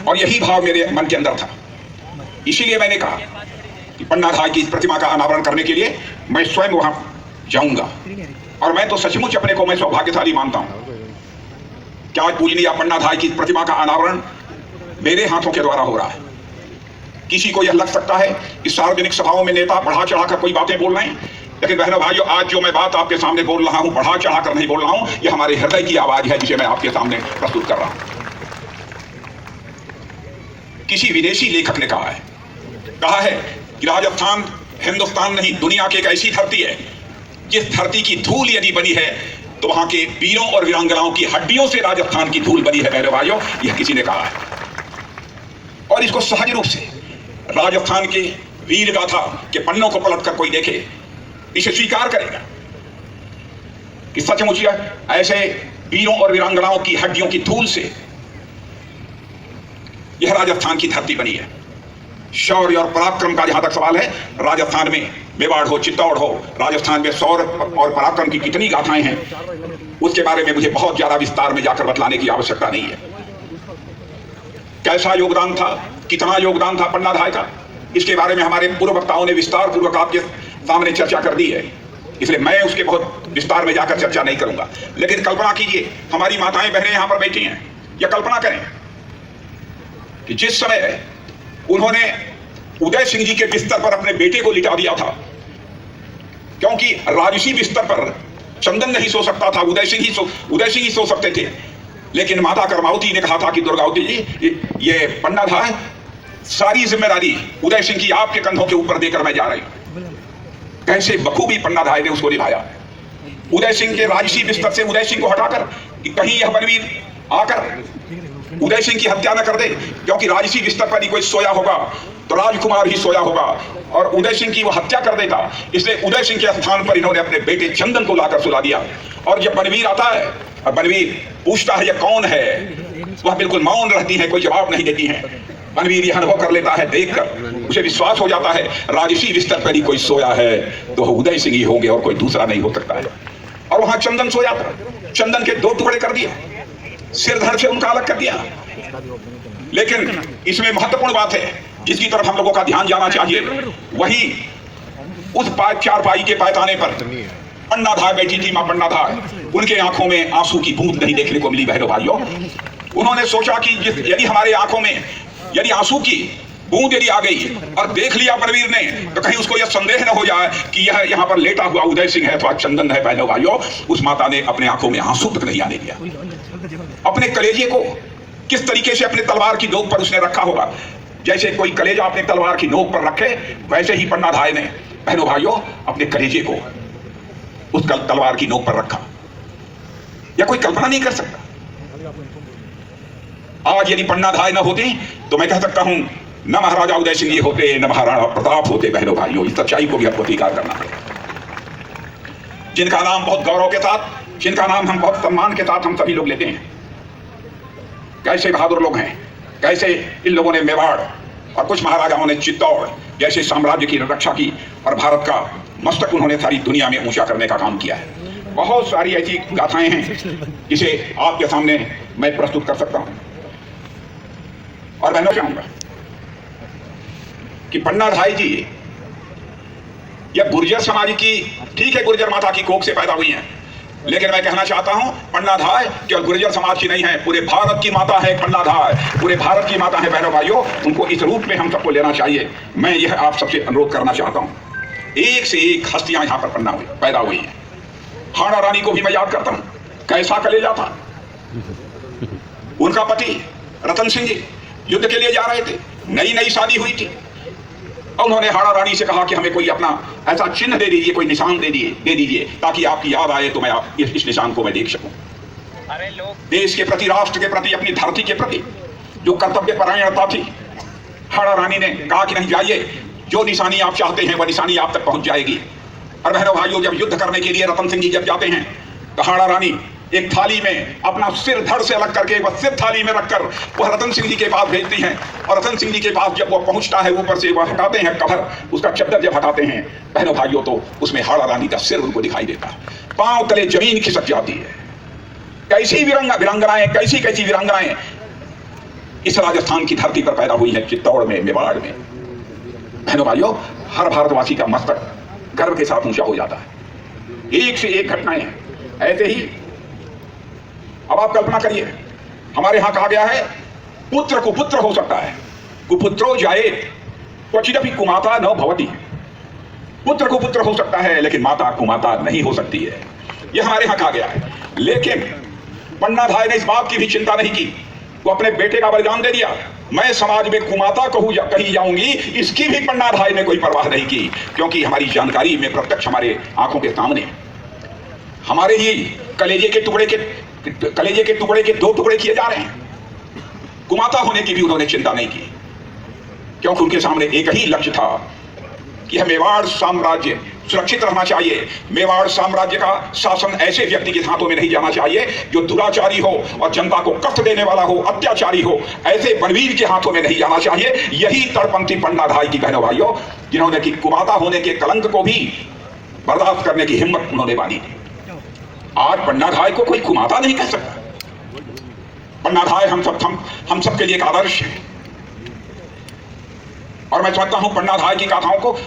और यही भाव मेरे मन के अंदर था, इसीलिए मैंने कहा कि पन्ना धाय की इस प्रतिमा का अनावरण करने के लिए मैं स्वयं वहां जाऊंगा। और मैं तो सचमुच अपने को मैं सौभाग्यशाली मानता हूं कि आज पूजनीय पन्ना धाय की प्रतिमा का अनावरण मेरे हाथों के द्वारा हो रहा है। किसी को यह लग सकता है कि सार्वजनिक सभाओं में नेता बढ़ा चढ़ाकर कोई बातें बोल रहे हैं, लेकिन बहनों भाइयों, आज जो मैं बात आपके सामने बोल रहा हूं, बढ़ा चढ़ाकर नहीं बोल रहा हूं, यह हमारे हृदय की आवाज है जिसे मैं आपके सामने प्रस्तुत कर रहा हूं। किसी विदेशी लेखक ने कहा है कि राजस्थान हिंदुस्तान नहीं, दुनिया की एक ऐसी धरती है जिस धरती की धूल यदि बनी है तो वहां के वीरों और वीरांगनाओं की हड्डियों से राजस्थान की धूल बनी है। बहनों भाइयों, यह किसी ने कहा है, और इसको सहज रूप से राजस्थान के वीर गाथा के पन्नों को पलटकर कोई देखे, इसे स्वीकार करेगा कि सचमुच ऐसे वीरों और वीरांगनाओं की हड्डियों की धूल से यह राजस्थान की धरती बनी है। शौर्य और पराक्रम का जहां तक सवाल है, राजस्थान में मेवाड़ हो, चित्तौड़ हो, राजस्थान में शौर्य और पराक्रम की कितनी गाथाएं हैं, उसके बारे में मुझे बहुत ज्यादा विस्तार में जाकर बतलाने की आवश्यकता नहीं है। कैसा योगदान था, कितना योगदान था पन्ना धाय का, इसके बारे में हमारे पूर्व वक्ताओं ने विस्तार पूर्वक आपके सामने चर्चा कर दी है, इसलिए मैं उसके बहुत विस्तार में जाकर चर्चा नहीं करूंगा। लेकिन कल्पना कीजिए, हमारी माताएं बहनें यहां पर बैठी हैं, या कल्पना करें कि जिस समय उन्होंने उदय सिंह जी के बिस्तर पर अपने बेटे को लिटा दिया था, क्योंकि राजसी बिस्तर पर चंदन नहीं सो सकता था, उदय सिंह ही सो सकते थे। लेकिन माता कर्मावती ने कहा था कि दुर्गावती जी, ये पन्ना धाय सारी जिम्मेदारी उदय सिंह की आपके कंधों के ऊपर देकर मैं जा रही हूं। कैसे बखूबी पन्ना धाय ने उसको निभाया। उदय सिंह के राजसी बिस्तर से उदय सिंह को हटाकर कि कहीं यह बनवीर आकर उदय सिंह की हत्या न कर दे, क्योंकि राजसी बिस्तर पर ही कोई सोया होगा तो राजकुमार ही सोया होगा और उदय सिंह की वो हत्या कर देगा। इसलिए उदय सिंह के स्थान पर इन्होंने अपने बेटे चंदन को लाकर सुला दिया। और जब बनवीर आता है और बनवीर पूछता है यह कौन है, वह बिल्कुल मौन रहती है, कोई जवाब नहीं देती है। बनवीर यह अनुभव कर लेता है, देखकर उसे विश्वास हो जाता है राजसी बिस्तर पर ही कोई सोया है तो उदय सिंह ही होंगे और कोई दूसरा नहीं हो सकता है। और वहां चंदन सोया था, चंदन के 2 टुकड़े कर दिए, सिर धड़ से उनका अलग कर दिया। लेकिन इसमें महत्वपूर्ण बात है जिसकी तरफ हम लोगों का ध्यान जाना चाहिए, वही उस चारपाई के पैताने पर पन्ना धाय बैठी थी। मां पन्ना धाय, उनके आंखों में आंसू की बूंद नहीं देखने को मिली। बहनों भाइयों, उन्होंने सोचा कि यदि हमारे आंखों में यदि आंसू की बूंद यदि आ गई और देख लिया बनवीर ने, तो कहीं उसको यह संदेह न हो जाए कि यह यहाँ पर लेटा हुआ उदय सिंह है तो आज चंदन है। बहनों भाइयों, उस माता ने अपने आंखों में आंसू तक नहीं आने दिया। अपने कलेजे को किस तरीके से अपने तलवार की नोक पर उसने रखा होगा, जैसे कोई कलेजा अपने तलवार की नोक पर रखे, वैसे ही पन्ना धाय ने बहनों भाइयों अपने कलेजे को उस तलवार की नोक पर रखा। यह कोई कल्पना नहीं कर सकता। आज यदि पन्ना धाय न होती तो मैं कह सकता हूं न महाराजा उदय सिंह जी होते, न महाराणा प्रताप होते। बहनों भाइयों, इस सच्चाई को भी आपको स्वीकार करना है। जिनका नाम बहुत गौरव के साथ, जिनका नाम हम बहुत सम्मान के साथ हम सभी लोग लेते हैं, कैसे बहादुर लोग हैं, कैसे इन लोगों ने मेवाड़ और कुछ महाराजाओं ने चित्तौड़ जैसे साम्राज्य की रक्षा की और भारत का मस्तक उन्होंने सारी दुनिया में ऊंचा करने का काम किया है। बहुत सारी ऐसी गाथाएं हैं जिसे आपके सामने मैं प्रस्तुत कर सकता हूं। और मैं चाहूंगा कि पन्ना धाय जी यह गुर्जर समाज की, ठीक है गुर्जर माता की कोख से पैदा हुई हैं, लेकिन मैं कहना चाहता हूं पन्ना धाय केवल गुर्जर समाज की नहीं है, पूरे भारत की माता है पन्ना धाय, पूरे भारत की माता है बहनों भाइयों। उनको इस रूप में हम सबको लेना चाहिए। मैं यह आप सबसे अनुरोध करना चाहता हूं। एक से एक हस्तियां यहां पर पैदा हुई हैं। हाड़ा रानी को भी मैं याद करता हूं, कैसा कलेजा था। उनका पति रतन सिंह जी युद्ध के लिए जा रहे थे, नई नई शादी हुई थी, और उन्होंने हाड़ा रानी से कहा कि हमें कोई अपना ऐसा चिन्ह दे दीजिए, कोई निशान दे दीजिए ताकि आपकी याद आए तो मैं इस निशान को मैं देख सकूं। देश के प्रति, राष्ट्र के प्रति, अपनी धरती के प्रति जो कर्तव्य परायणता थी, हाड़ा रानी ने कहा कि नहीं जाइए, जो निशानी आप चाहते हैं वह निशानी आप तक पहुंच जाएगी। और बहनों भाइयों, जब युद्ध करने के लिए रतन सिंह जी जब जाते हैं तो हाड़ा रानी एक थाली में अपना सिर धड़ से अलग करके वह सिर थाली में रखकर वह रतन सिंह जी के पास भेजती हैं। और रतन सिंह जी के पास जब वह पहुंचता है, ऊपर से वह हटाते हैं कवर, उसका चद्दर जब हटाते हैं बहनों भाइयों, तो उसमें हाड़ा रानी का सिर उनको दिखाई देता है। पांव तले जमीन खिसक जाती है। कैसी वीरांगनाएं, कैसी कैसी वीरांगनाएं इस राजस्थान की धरती पर पैदा हुई है, चित्तौड़ में, मेवाड़ में। बहनों भाइयों, हर भारतवासी का मस्तक गर्व के साथ ऊंचा हो जाता है। एक से एक घटनाएं हैं। ऐसे ही अब आप कल्पना करिए, हमारे यहां कहा गया है पुत्र कुपुत्र हो सकता है, कुपुत्रो जाए क्वचिदपि कुमाता न भवति। पुत्र कुपुत्र हो सकता है लेकिन माता कुमाता नहीं हो सकती है, यह हमारे यहां कहा गया है। लेकिन पन्ना धाय ने इस बात की भी चिंता नहीं की, वो अपने बेटे का बलिदान दे दिया। मैं समाज में कुमाता कही जाऊंगी, इसकी भी पन्ना धाय ने कोई परवाह नहीं की, क्योंकि हमारी जानकारी में प्रत्यक्ष हमारे आंखों के सामने हमारे ही कलेजे के टुकड़े के 2 टुकड़े किए जा रहे हैं। कुमाता होने की भी उन्होंने चिंता नहीं की, क्योंकि उनके सामने एक ही लक्ष्य था कि मेवाड़ साम्राज्य सुरक्षित रहना चाहिए। मेवाड़ साम्राज्य का शासन ऐसे व्यक्ति के हाथों में नहीं जाना चाहिए जो दुराचारी हो और जनता को कष्ट देने वाला हो, अत्याचारी हो, ऐसे बनवीर के हाथों में नहीं जाना चाहिए। यही तड़पंथी पन्ना धाय की बहनों भाइयों, जिन्होंने कि कुमाता होने के कलंक को भी बर्दाश्त करने की हिम्मत उन्होंने बांधी थी। आज पन्ना धाय को कोई कुमाता नहीं कह सकता। पन्ना धाय हम सब के लिए एक आदर्श है। और मैं समझता हूं पन्ना धाय की गाथाओं को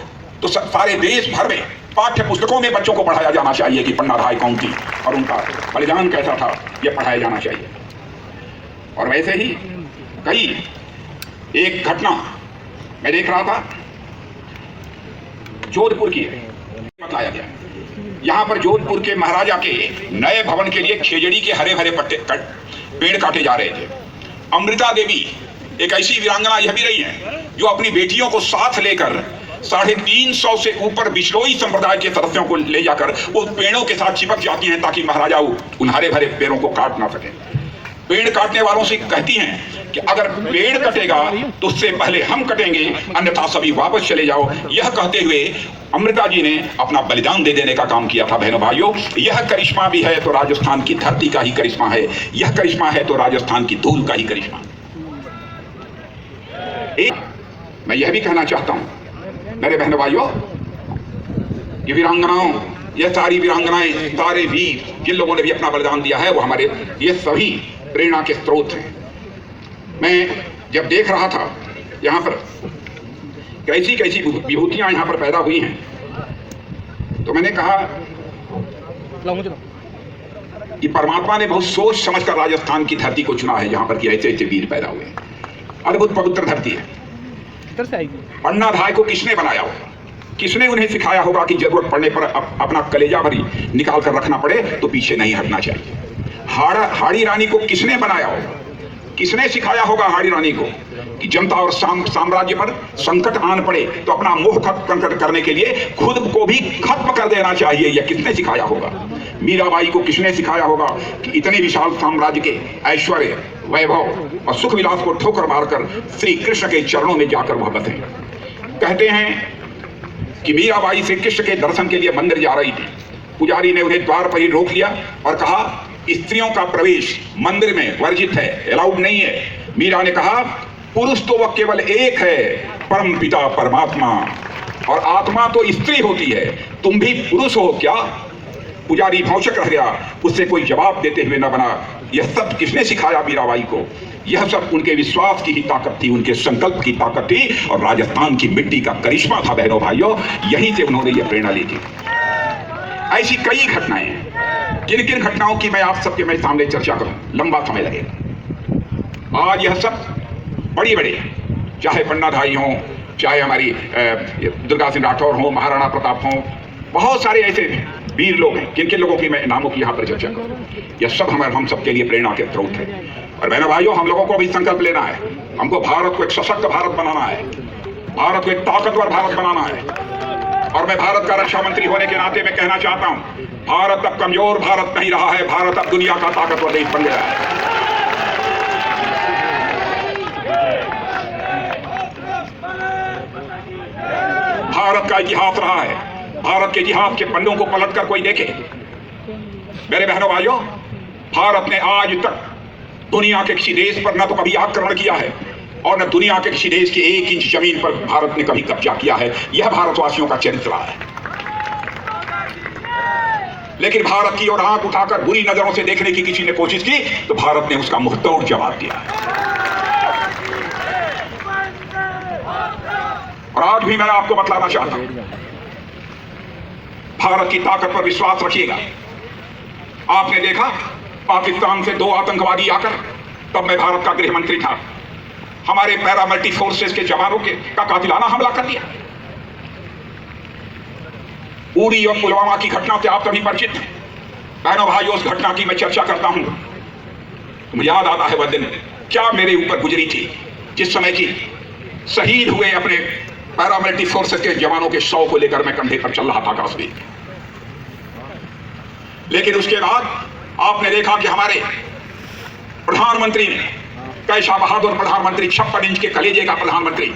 तो सारे देश भर में पाठ्य पुस्तकों में बच्चों को पढ़ाया जाना चाहिए कि पन्ना धाय कौन थी और उनका बलिदान कैसा था, यह पढ़ाया जाना चाहिए। और वैसे ही कई एक घटना मैं देख रहा था, जोधपुर की बताया गया। यहां पर जोधपुर के महाराजा के नए भवन के लिए खेजड़ी के हरे भरे पेड़ काटे जा रहे थे। अमृता देवी एक ऐसी वीरांगना यह भी रही है जो अपनी बेटियों को साथ लेकर 350 से ऊपर बिश्नोई संप्रदाय के सदस्यों को ले जाकर उस पेड़ों के साथ चिपक जाती हैं ताकि महाराजा उन हरे भरे पेड़ों को काट ना सके। पेड़ काटने वालों से कहती हैं कि अगर पेड़ कटेगा तो उससे पहले हम कटेंगे, अन्यथा सभी वापस चले जाओ। यह कहते हुए अमृता जी ने अपना बलिदान दे देने का काम किया था। बहनों भाइयों, यह करिश्मा भी है तो राजस्थान की धरती का ही करिश्मा है, यह करिश्मा है तो राजस्थान की धूल का ही करिश्मा। मैं यह भी कहना चाहता हूं मेरे बहनों भाइयों, ये वीरांगनाओं, ये सारी वीरांगनाएं, सारे वीर जिन लोगों ने भी अपना बलिदान दिया है, वो हमारे ये सभी प्रेरणा के स्रोत हैं। मैं जब देख रहा था यहाँ पर कैसी कैसी विभूतियां यहाँ पर पैदा हुई हैं, तो मैंने कहा कि परमात्मा ने बहुत सोच समझकर राजस्थान की धरती को चुना है, यहाँ पर कि ऐसे ऐसे वीर पैदा हुए। अद्भुत पवित्र धरती है। पन्ना धाय को किसने बनाया होगा, किसने उन्हें सिखाया होगा कि जरूरत पड़ने पर अपना कलेजा भरी निकाल कर रखना पड़े तो पीछे नहीं हटना चाहिए। हाड़ी रानी को किसने बनाया होगा, किसने सिखाया होगा हाड़ी रानी को कि जनता और साम्राज्य पर संकट आन पड़े तो अपना मोह खत्म करने के लिए खुद को भी खत्म कर देना चाहिए, यह किसने सिखाया होगा। मीराबाई को किसने सिखाया होगा कि इतने विशाल साम्राज्य के ऐश्वर्य, वैभव और सुख विलास को ठोकर मारकर श्री कृष्ण के चरणों में जाकर वह बसे। कहते हैं कि मीराबाई श्री कृष्ण के दर्शन के लिए मंदिर जा रही थी, पुजारी ने उन्हें द्वार पर ही रोक लिया और कहा स्त्रियों का प्रवेश मंदिर में वर्जित है, अलाउड नहीं है। मीरा ने कहा पुरुष तो वह केवल एक है, परम पिता परमात्मा, और आत्मा तो स्त्री होती है, तुम भी पुरुष हो क्या। पुजारी भौचक रह गया, उससे कोई जवाब देते हुए न बना। यह सब किसने सिखाया मीराबाई को? यह सब उनके विश्वास की ही ताकत थी, उनके संकल्प की ताकत थी और राजस्थान की मिट्टी का करिश्मा था बहनों भाइयों। यहीं से उन्होंने यह प्रेरणा ली थी। ऐसी कई घटनाएं हैं, किन किन घटनाओं की मैं आप सबके मैं सामने चर्चा करूं, लंबा समय लगेगा। आज यह सब बड़ी बड़ी, चाहे पन्ना धाई हों, चाहे हमारी दुर्गा सिंह राठौर हों, महाराणा प्रताप हों, बहुत सारे ऐसे वीर लोग हैं, किन किन लोगों की मैं नामों की यहाँ पर चर्चा करूं। यह सब हम सबके लिए प्रेरणा के स्रोत है। और बहनों भाइयों, हम लोगों को भी संकल्प लेना है। हमको भारत को एक सशक्त भारत बनाना है, भारत को एक ताकतवर भारत बनाना है। और मैं भारत का रक्षा मंत्री होने के नाते मैं कहना चाहता हूं, भारत अब कमजोर भारत नहीं रहा है, भारत अब दुनिया का ताकतवर देश बन गया है। भारत का इतिहास रहा है, भारत के इतिहास के पन्नों को पलटकर कोई देखे। मेरे बहनों भाइयों, भारत ने आज तक दुनिया के किसी देश पर न तो कभी आक्रमण किया है और न दुनिया के किसी देश के 1 इंच जमीन पर भारत ने कभी कब्जा किया है। यह भारतवासियों का चरित्र है। लेकिन भारत की ओर आंख उठाकर बुरी नजरों से देखने की किसी ने कोशिश की तो भारत ने उसका मुंहतोड़ जवाब दिया। और आज भी मैं आपको बतलाना चाहता हूं, भारत की ताकत पर विश्वास रखिएगा। आपने देखा पाकिस्तान से 2 आतंकवादी आकर, तब मैं भारत का गृह मंत्री था, हमारे पैरामिलिट्री फोर्सेस के जवानों का कातिलाना हमला कर दिया। उरी और पुलवामा की घटना से आप सभी परिचित हैं। बहनों भाइयों, उस घटना की मैं चर्चा करता हूं तो मुझे याद आता है वह दिन क्या मेरे ऊपर गुजरी थी, जिस समय की शहीद हुए अपने पैरामिलिट्री फोर्सेस के जवानों के 100 को लेकर मैं कंधे पर चल रहा था काश्मीर। लेकिन उसके बाद आपने देखा कि हमारे प्रधानमंत्री ने, कैसा बहादुर प्रधानमंत्री, 56 इंच के कलेजे का प्रधानमंत्री,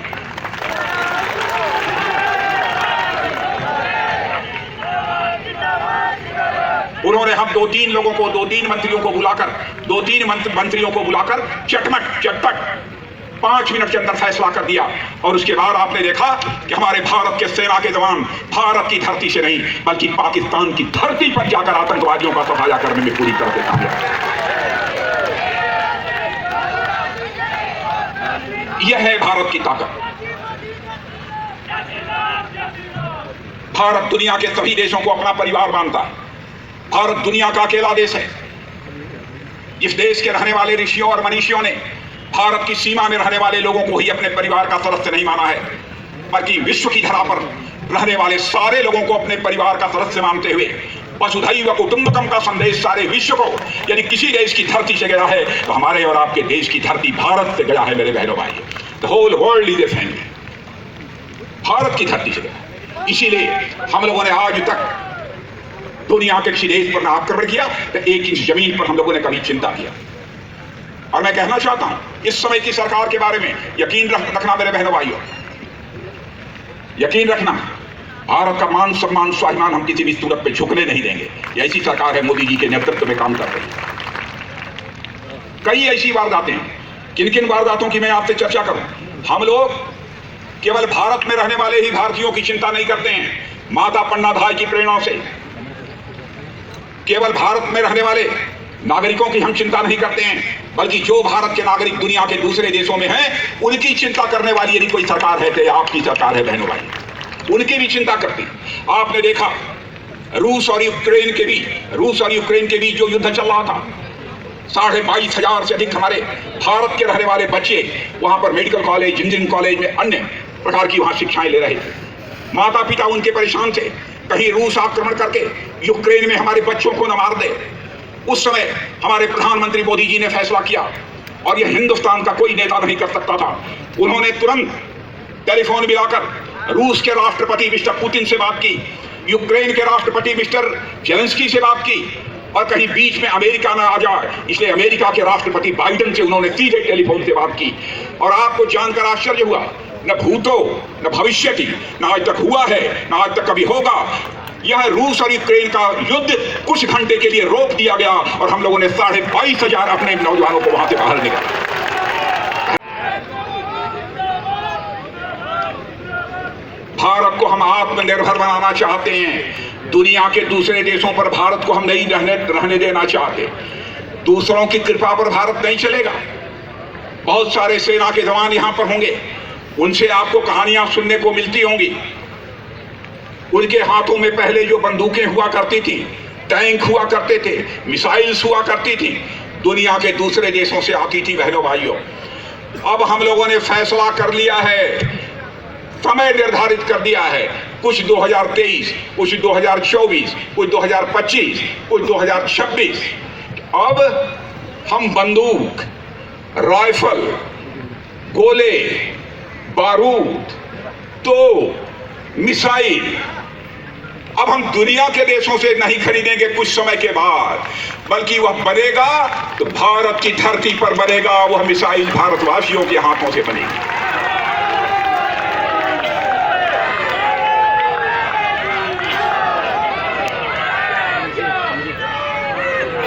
उन्होंने हम 2-3 लोगों को, 2-3 मंत्रियों को बुलाकर, 2-3 मंत्रियों को बुलाकर चटपट 5 मिनट के अंदर फैसला कर दिया। और उसके बाद आपने देखा कि हमारे भारत के सेना के जवान भारत की धरती से नहीं बल्कि पाकिस्तान की धरती पर जाकर आतंकवादियों का सफाया करने में पूरी तरह से कामयाब। यह है भारत की ताकत। भारत दुनिया के सभी देशों को अपना परिवार मानता है। भारत दुनिया का अकेला देश है जिस देश के रहने वाले ऋषियों और मनीषियों ने भारत की सीमा में रहने वाले लोगों को ही अपने परिवार का सदस्य नहीं माना है, बल्कि विश्व की धरा पर रहने वाले सारे लोगों को अपने परिवार का सदस्य मानते हुए वसुधैव कुटुंबकम का संदेश सारे विश्व को, यदि किसी देश की धरती से गया है तो हमारे और आपके देश की धरती भारत से गया है। मेरे बहनों भाई, the whole world is a family, Bharat की धरती से गया। इसीलिए हम लोगों ने आज तक दुनिया के किसी देश पर न आक्रमण किया तो 1 इंच जमीन पर हम लोगों ने कभी चिंता किया। और मैं कहना चाहता हूं, इस समय की सरकार के बारे में यकीन रखना मेरे बहनों भाइयों, यकीन रखना, भारत का मान सम्मान स्वाभिमान हम किसी भी सूरत पे झुकने नहीं देंगे। ऐसी सरकार है, मोदी जी के नेतृत्व में काम कर रही है। कई ऐसी वारदातें हैं, किन किन वारदातों की मैं आपसे चर्चा करूं। हम लोग केवल भारत में रहने वाले ही भारतीयों की चिंता नहीं करते हैं, माता पन्ना धाई की प्रेरणा से केवल भारत में रहने वाले नागरिकों की हम चिंता नहीं करते हैं, बल्कि जो भारत के नागरिक दुनिया के दूसरे देशों में हैं उनकी चिंता करने वाली यदि कोई सरकार है तो आपकी सरकार है बहनों भाई, उनकी भी चिंता करती। आपने देखा रूस और यूक्रेन के बीच जो युद्ध चल रहा था, 22,500 से अधिक हमारे भारत के रहने वाले बच्चे वहां पर मेडिकल कॉलेज, इंजीनियरिंग कॉलेज में अन्य प्रकार की वहां शिक्षाएं ले रहे थे। माता पिता उनके परेशान थे, कहीं रूस आक्रमण करके यूक्रेन में हमारे बच्चों को न मार दे। उस समय हमारे प्रधानमंत्री मोदी जी ने फैसला किया, और यह हिंदुस्तान का कोई नेता नहीं कर सकता था। उन्होंने तुरंत टेलीफोन मिलाकर रूस के राष्ट्रपति मिस्टर पुतिन से बात की, यूक्रेन के राष्ट्रपति मिस्टर जेलेंस्की से बात की, और कहीं बीच में अमेरिका न आ जाए इसलिए अमेरिका के राष्ट्रपति बाइडेन से उन्होंने सीधे टेलीफोन से बात की। और आपको जानकर आश्चर्य हुआ, न भूतो न भविष्य की, न आज तक हुआ है न आज तक कभी होगा, यह रूस और यूक्रेन का युद्ध कुछ घंटे के लिए रोक दिया गया और हम लोगों ने 22,500 अपने नौजवानों को वहां से बाहर निकाला। भारत को हम आत्मनिर्भर बनाना चाहते हैं, दुनिया के दूसरे देशों पर भारत को हम नहीं रहने देना चाहते। दूसरों की कृपा पर भारत नहीं चलेगा। बहुत सारे सेना के जवान यहां पर होंगे, उनसे आपको कहानियां सुनने को मिलती होंगी। उनके हाथों में पहले जो बंदूकें हुआ करती थी, टैंक हुआ करते थे, मिसाइल्स हुआ करती थी, दुनिया के दूसरे देशों से आती थी। बहनों भाइयों, अब हम लोगों ने फैसला कर लिया है, समय निर्धारित कर दिया है, कुछ 2023, कुछ 2024, कुछ 2025, कुछ 2026। अब हम बंदूक, राइफल, गोले, बारूद, तोप, मिसाइल अब हम दुनिया के देशों से नहीं खरीदेंगे कुछ समय के बाद, बल्कि वह बनेगा तो भारत की धरती पर बनेगा। वह मिसाइल भारतवासियों के हाथों से बनेगी।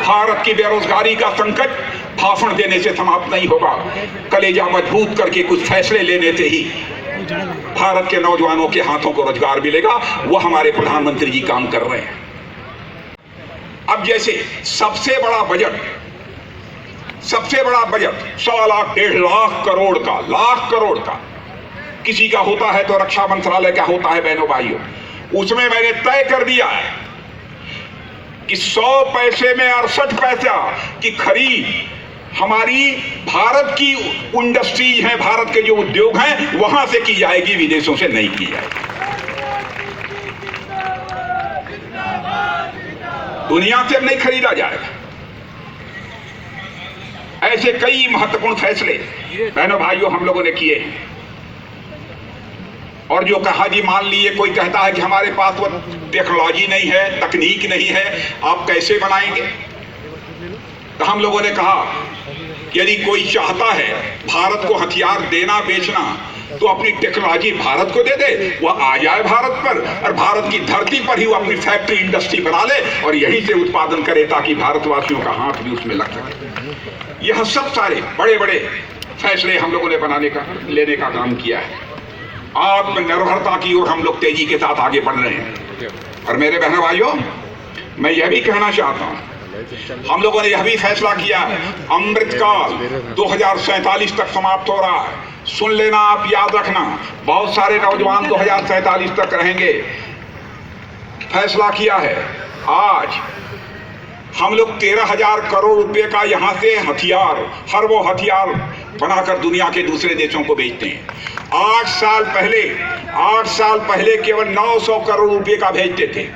भारत की बेरोजगारी का संकट भाषण देने से समाप्त नहीं होगा। कलेजा मजबूत करके कुछ फैसले लेने से ही भारत के नौजवानों के हाथों को रोजगार मिलेगा। वह हमारे प्रधानमंत्री जी काम कर रहे हैं। अब जैसे सबसे बड़ा बजट 1.25 लाख 1.5 लाख करोड़ का किसी का होता है तो रक्षा मंत्रालय का होता है। बहनों भाइयों, उसमें मैंने तय कर दिया है कि 100 पैसे में 68 पैसा की खरीद हमारी भारत की इंडस्ट्रीज हैं, भारत के जो उद्योग हैं वहां से की जाएगी, विदेशों से नहीं की जाएगी। दुनिया से नहीं खरीदा जाएगा। ऐसे कई महत्वपूर्ण फैसले बहनों भाइयों हम लोगों ने किए। और जो कहा जी, मान लीजिए कोई कहता है कि हमारे पास वो टेक्नोलॉजी नहीं है, तकनीक नहीं है, आप कैसे बनाएंगे? तो हम लोगों ने कहा कि यदि कोई चाहता है भारत को हथियार देना बेचना तो अपनी टेक्नोलॉजी भारत को दे दे, वह आ जाए भारत पर और भारत की धरती पर ही वो अपनी फैक्ट्री इंडस्ट्री बना ले और यहीं से उत्पादन करे ताकि भारतवासियों का हाथ भी उसमें लग सके। यह सब सारे बड़े बड़े फैसले हम लोगों ने लेने का काम किया है। आत्मनिर्भरता की ओर हम लोग तेजी के साथ आगे बढ़ रहे हैं। और मेरे बहनों भाइयों, मैं यह भी कहना चाहता हूं, हम लोगों ने यह भी फैसला किया है, अमृतकाल 2047 तक समाप्त हो रहा है। सुन लेना, आप याद रखना, बहुत सारे नौजवान 2047 तक रहेंगे। फैसला किया है आज हम लोग 13,000 करोड़ रुपए का यहां से हथियार, हर वो हथियार बनाकर दुनिया के दूसरे देशों को बेचते हैं। 8 साल पहले केवल 900 करोड़ रुपए का भेजते थे।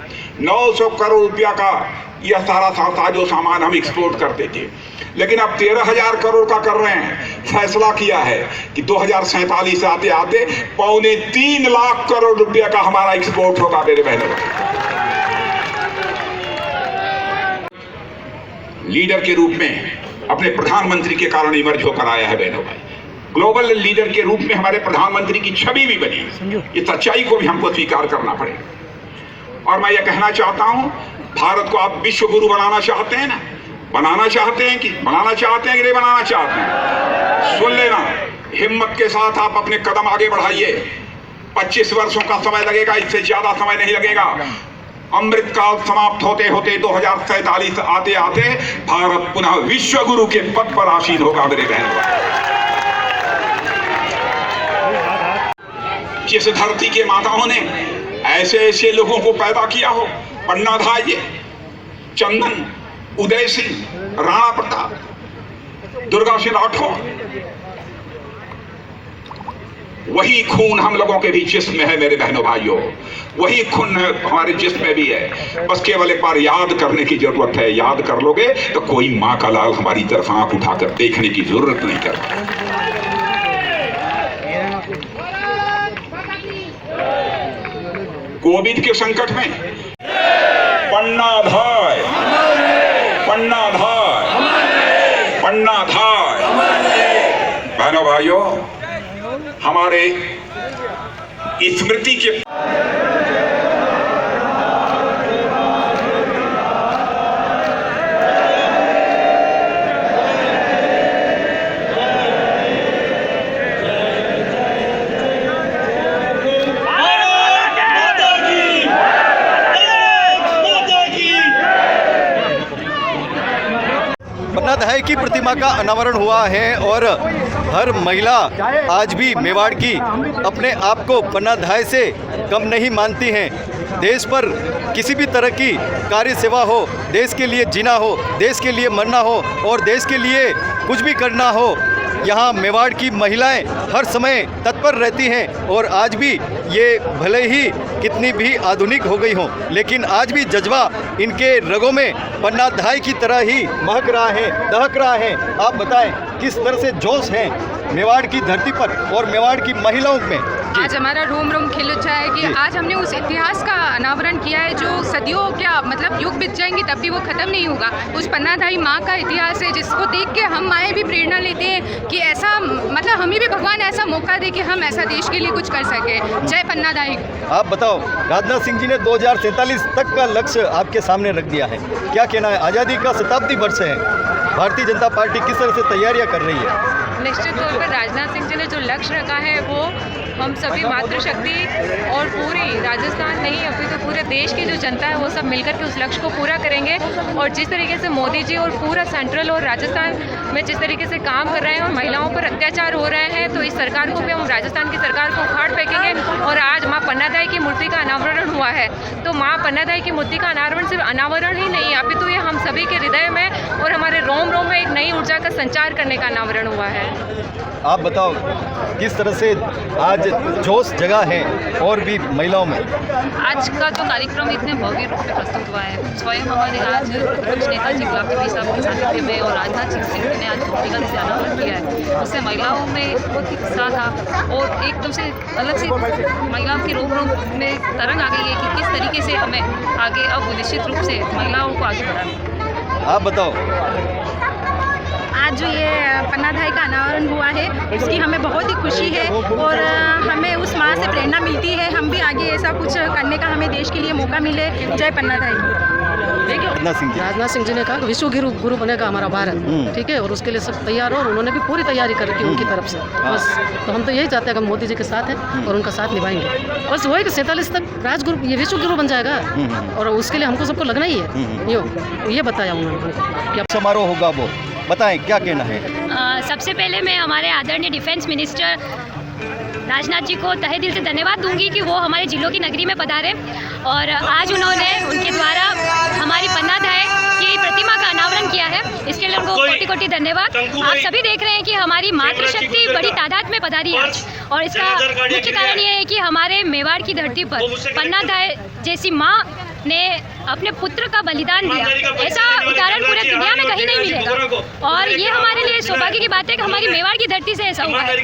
900 करोड़ रुपया का यह सारा जो सामान हम एक्सपोर्ट करते थे, लेकिन अब 13,000 करोड़ का कर रहे हैं। फैसला किया है कि 2047 आते आते 2.25 लाख करोड़ रुपया का हमारा एक्सपोर्ट होगा। मेरे बहनों, लीडर के रूप में अपने प्रधानमंत्री के कारण इमर्ज होकर आया है। बहनों भाई, ग्लोबल लीडर के रूप में हमारे प्रधानमंत्री की छवि भी बनी। इस सच्चाई को भी हमको स्वीकार करना पड़ेगा। और मैं यह कहना चाहता हूं, भारत को आप विश्व गुरु बनाना चाहते हैं ना? बनाना चाहते हैं कि नहीं बनाना चाहते हैं? सुन लेना, हिम्मत के साथ आप अपने कदम आगे बढ़ाइए। 25 वर्षों का समय लगेगा, इससे ज्यादा समय नहीं लगेगा। अमृतकाल समाप्त होते होते 2047 आते आते भारत पुनः विश्व गुरु के पद पर आसीन होगा। मेरे बहनों, जिस धरती के माताओं ने ऐसे लोगों को पैदा किया हो, पन्ना धाये, चंदन, उदय सिंह, राणा प्रताप, दुर्गा सिंह राठौर, वही खून हम लोगों के भी जिस्म में है। मेरे बहनों भाइयों, वही खून हमारे जिस्म में भी है। बस केवल एक बार याद करने की जरूरत है। याद कर लोगे तो कोई माँ का लाल हमारी तरफ आंख उठाकर देखने की जरूरत नहीं करता। कोविड के संकट में पन्ना धाय, बहनों भाइयों, हमारे स्मृति के धाय की प्रतिमा का अनावरण हुआ है और हर महिला आज भी मेवाड़ की अपने आप को पन्ना धाय से कम नहीं मानती हैं। देश पर किसी भी तरह की कार्य सेवा हो, देश के लिए जीना हो, देश के लिए मरना हो और देश के लिए कुछ भी करना हो, यहाँ मेवाड़ की महिलाएं हर समय तत्पर रहती हैं। और आज भी ये भले ही कितनी भी आधुनिक हो गई हों, लेकिन आज भी जज्बा इनके रगों में पन्ना धाय की तरह ही महक रहा है, दहक रहा है। आप बताएं किस तरह से जोश है मेवाड़ की धरती पर और मेवाड़ की महिलाओं में। आज हमारा रोम रोम खिल उठा है कि आज हमने उस इतिहास का अनावरण किया है जो सदियों क्या मतलब युग बीत जाएंगे तब भी वो ख़त्म नहीं होगा। उस पन्नाधाई माँ का इतिहास है जिसको देख के हम माएँ भी प्रेरणा लेते हैं कि ऐसा मतलब हमें भी भगवान ऐसा मौका दे कि हम ऐसा देश के लिए कुछ कर सकें। जय पन्नाधाई। आप बताओ, राजनाथ सिंह जी ने 2047 तक का लक्ष्य आपके सामने रख दिया है, क्या कहना है? आज़ादी का शताब्दी वर्ष है, भारतीय जनता पार्टी किस तरह से तैयारियां कर रही है? निश्चित तौर पर राजनाथ सिंह जी ने जो लक्ष्य रखा है वो हम सभी मातृशक्ति और पूरी राजस्थान नहीं अभी तो पूरे देश की जो जनता है वो सब मिलकर के उस लक्ष्य को पूरा करेंगे। और जिस तरीके से मोदी जी और पूरा सेंट्रल और राजस्थान में जिस तरीके से काम कर रहे हैं और महिलाओं पर अत्याचार हो रहे हैं, तो इस सरकार को भी हम राजस्थान की सरकार को उखाड़ फेंकेंगे। और आज माँ पन्नाधाई की मूर्ति का अनावरण हुआ है, तो माँ पन्नाधाई की मूर्ति का अनावरण सिर्फ अनावरण ही नहीं, अभी तो ये हम सभी के हृदय में और हमारे रोम रोम में एक नई ऊर्जा का संचार करने का अनावरण हुआ है। आप बताओ किस तरह से आज जोश जगह है और भी महिलाओं में? आज का जो कार्यक्रम इतने भव्य रूप में प्रस्तुत हुआ है, स्वयं हमारे आज कुछ नेताजी गुलाब नबी साहब के सानिध्य में और राजनाथ सिंह ने आज मूर्तिगत से अनावरण किया है, उससे महिलाओं में बहुत ही उत्साह था और एकदम से अलग से महिलाओं की रोम रोम में तरंग आ गई है कि किस तरीके से हमें आगे अब निश्चित रूप से महिलाओं को आगे बढ़ाना। आप बताओ। आज जो ये पन्नाधाई का अनावरण हुआ है इसकी हमें बहुत ही खुशी है और हमें उस माँ से प्रेरणा मिलती है, हम भी आगे ऐसा कुछ करने का हमें देश के लिए मौका मिले। जय पन्नाधाई। राजनाथ सिंह जी ने कहा विश्व गुरु बनेगा हमारा भारत, ठीक है, और उसके लिए सब तैयार हो और उन्होंने भी पूरी तैयारी कर रखी उनकी तरफ से। बस तो हम तो यही चाहते हैं कि हम मोदी जी के साथ हैं और उनका साथ निभाएंगे। बस वही कि 47 तक राजगुरु ये विश्व गुरु बन जाएगा और उसके लिए हमको सबको लगना ही है। ये बताया उन्होंने क्या समारोह होगा वो बताएं, क्या कहना है? सबसे पहले मैं हमारे आदरणीय डिफेंस मिनिस्टर राजनाथ जी को तहे दिल से धन्यवाद दूंगी कि वो हमारे जिलों की नगरी में पधारे और आज उन्होंने उनके द्वारा हमारी पन्नाधाय की प्रतिमा का अनावरण किया है। इसके लिए उनको कोटि कोटि धन्यवाद। आप सभी देख रहे हैं कि हमारी मातृशक्ति बड़ी तादाद में पधारी है आज और इसका मुख्य कारण ये है कि हमारे मेवाड़ की धरती पर पन्नाधाय जैसी माँ ने अपने पुत्र का बलिदान दिया। ऐसा उदाहरण पूरे दुनिया में कहीं नहीं मिलेगा और ये हमारे लिए सौभाग्य की बात है कि हमारी मेवाड़ की धरती से ऐसा हुआ है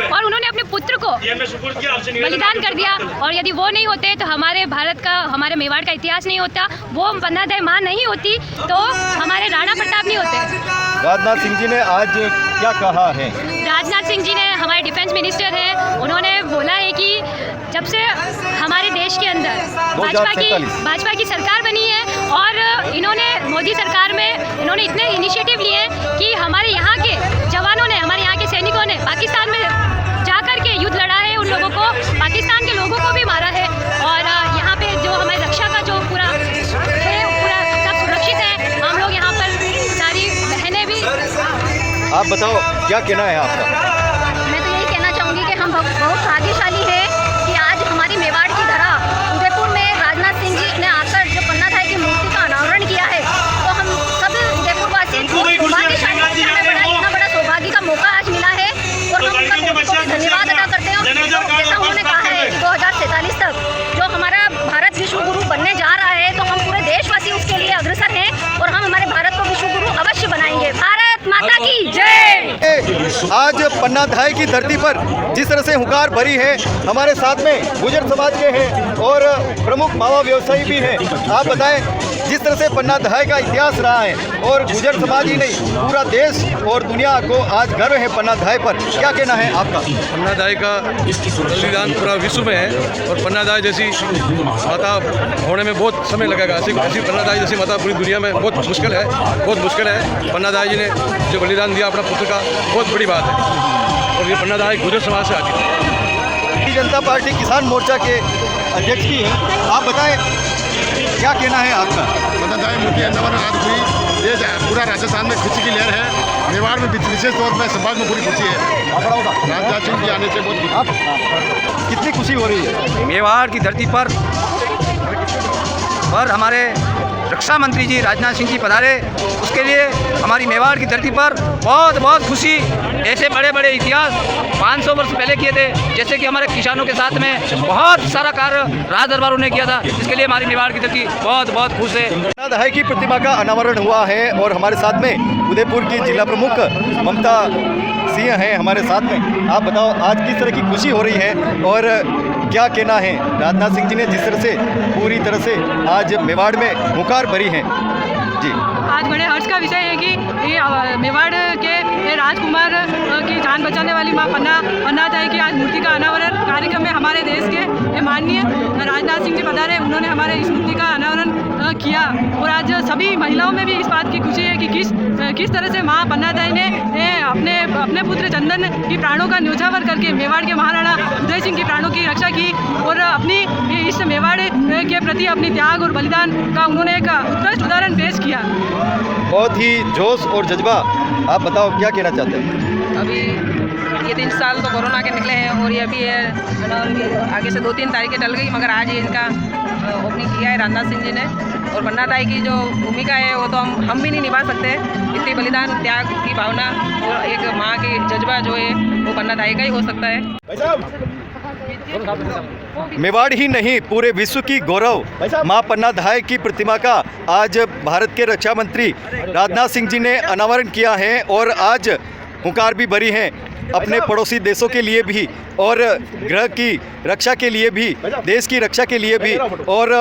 और उन्होंने अपने पुत्र को बलिदान कर दिया। और यदि वो नहीं होते तो हमारे भारत का, हमारे मेवाड़ का इतिहास नहीं होता, वो पन्नाधाय माँ नहीं होती तो हमारे राणा प्रताप नहीं होते। राजनाथ सिंह जी ने आज क्या कहा है? राजनाथ सिंह जी ने, हमारे डिफेंस मिनिस्टर हैं, उन्होंने बोला है कि जब से हमारे देश के अंदर भाजपा की सरकार बनी है और इन्होंने मोदी सरकार में इन्होंने इतने इनिशिएटिव लिए हैं कि हमारे यहाँ के जवानों ने, हमारे यहाँ के सैनिकों ने पाकिस्तान में जाकर के युद्ध लड़ा है, उन लोगों को, पाकिस्तान के लोगों को भी मारा है और यहाँ पे जो हमारी रक्षा का जो पूरा है पूरा सब सुरक्षित है। हम लोग यहाँ पर सारी बहनें भी। आप बताओ क्या कहना है आपका? मैं तो यही कहना चाहूँगी कि हम बहुत भाग्यशाली है कि आज हमारी मेवाड़ की धरा उदयपुर में राजनाथ सिंह जी ने आकर जो पन्नाधाई की मूर्ति का अनावरण किया है, तो हम सब उदयपुरवासी भाग्यशाली हैं। हमें इतना बड़ा सौभाग्य का मौका आज मिला है और हम उनका बहुत धन्यवाद अदा करते हैं। और जैसा उन्होंने कहा है कि 2047 तक जो हमारा भारत विश्व गुरु बनने जा रहा है, तो हम पूरे देशवासी उसके लिए अग्रसर हैं और हम हमारे भारत को विश्व गुरु अवश्य बनाएंगे। भारत माता की जय। आज पन्नाधाय की धरती पर जिस तरह से हुंकार भरी है, हमारे साथ में गुर्जर समाज के हैं और प्रमुख मावा व्यवसायी भी हैं। आप बताएं, जिस तरह से पन्नाधाय का इतिहास रहा है और गुर्जर समाज ही नहीं पूरा देश और दुनिया को आज गर्व है पन्नाधाय पर, क्या कहना है आपका? पन्नाधाय का बलिदान पूरा विश्व में है और पन्नाधाय जैसी माता होने में बहुत समय लगेगा। ऐसी पन्नाधाय जैसी माता पूरी दुनिया में बहुत मुश्किल है। पन्नाधाय जी ने जो बलिदान दिया अपना पुत्र का, बहुत बड़ी बात है और ये पन्नाधाय गुर्जर समाज से आती है। भारतीय जनता पार्टी किसान मोर्चा के अध्यक्ष भी हैं, आप बताएं क्या कहना है आपका? पन्नाधाय मूर्ति अनावरण आज हुई देश पूरा राजस्थान में खुशी की लहर है। मेवाड़ में विशेष तौर पर समाज में पूरी खुशी है। राजनाथ सिंह जी आने से बहुत कितनी खुशी हो रही है? मेवाड़ की धरती पर हमारे रक्षा मंत्री जी राजनाथ सिंह जी पधारे, उसके लिए हमारी मेवाड़ की धरती पर बहुत बहुत खुशी। ऐसे बड़े बड़े इतिहास 500 वर्ष पहले किए थे, जैसे कि हमारे किसानों के साथ में बहुत सारा कार्य राज दरबारों ने किया था। इसके लिए हमारी मेवाड़ की धरती बहुत बहुत खुश है। पन्ना दाई की प्रतिमा का अनावरण हुआ है और हमारे साथ में उदयपुर की जिला प्रमुख ममता सिंह हैं हमारे साथ में। आप बताओ आज किस तरह की खुशी हो रही है और क्या कहना है? राजनाथ सिंह जी ने जिस तरह से पूरी तरह से आज मेवाड़ में हुंकार भरी है जी। आज बड़े हर्ष का विषय है कि ये मेवाड़ के राजकुमार की जान बचाने वाली मां पन्ना दाई की आज मूर्ति का अनावरण कार्यक्रम में हमारे देश के माननीय राजनाथ सिंह जी पधारे। उन्होंने हमारे इस मूर्ति का अनावरण किया और आज सभी महिलाओं में भी इस बात की खुशी है कि किस तरह से मां पन्ना दाई ने अपने पुत्र चंदन की प्राणों का न्योछावर करके मेवाड़ के महाराणा उदय सिंह की प्राणों की रक्षा की और अपनी इस मेवाड़ के प्रति अपनी त्याग और बलिदान का उन्होंने एक उत्कृष्ट उदाहरण पेश किया। बहुत ही जोश और जज्बा। आप बताओ क्या कहना चाहते हैं? अभी ये 3 साल तो कोरोना के निकले हैं और ये अभी आगे से 2-3 तारीखें टल गई, मगर आज इनका ओपनिंग किया है राजनाथ सिंह जी ने। और पन्ना दाई की जो भूमिका है वो तो हम भी नहीं निभा सकते। इतनी बलिदान त्याग की भावना और एक माँ की जज्बा जो है वो पन्ना दाई का ही हो सकता है। मेवाड़ ही नहीं पूरे विश्व की गौरव मां पन्ना दाई की प्रतिमा का आज भारत के रक्षा मंत्री राजनाथ सिंह जी ने अनावरण किया है और आज हुंकार भी भरी हैं अपने पड़ोसी देशों के लिए भी और ग्रह की रक्षा के लिए भी, देश की रक्षा के लिए भी। और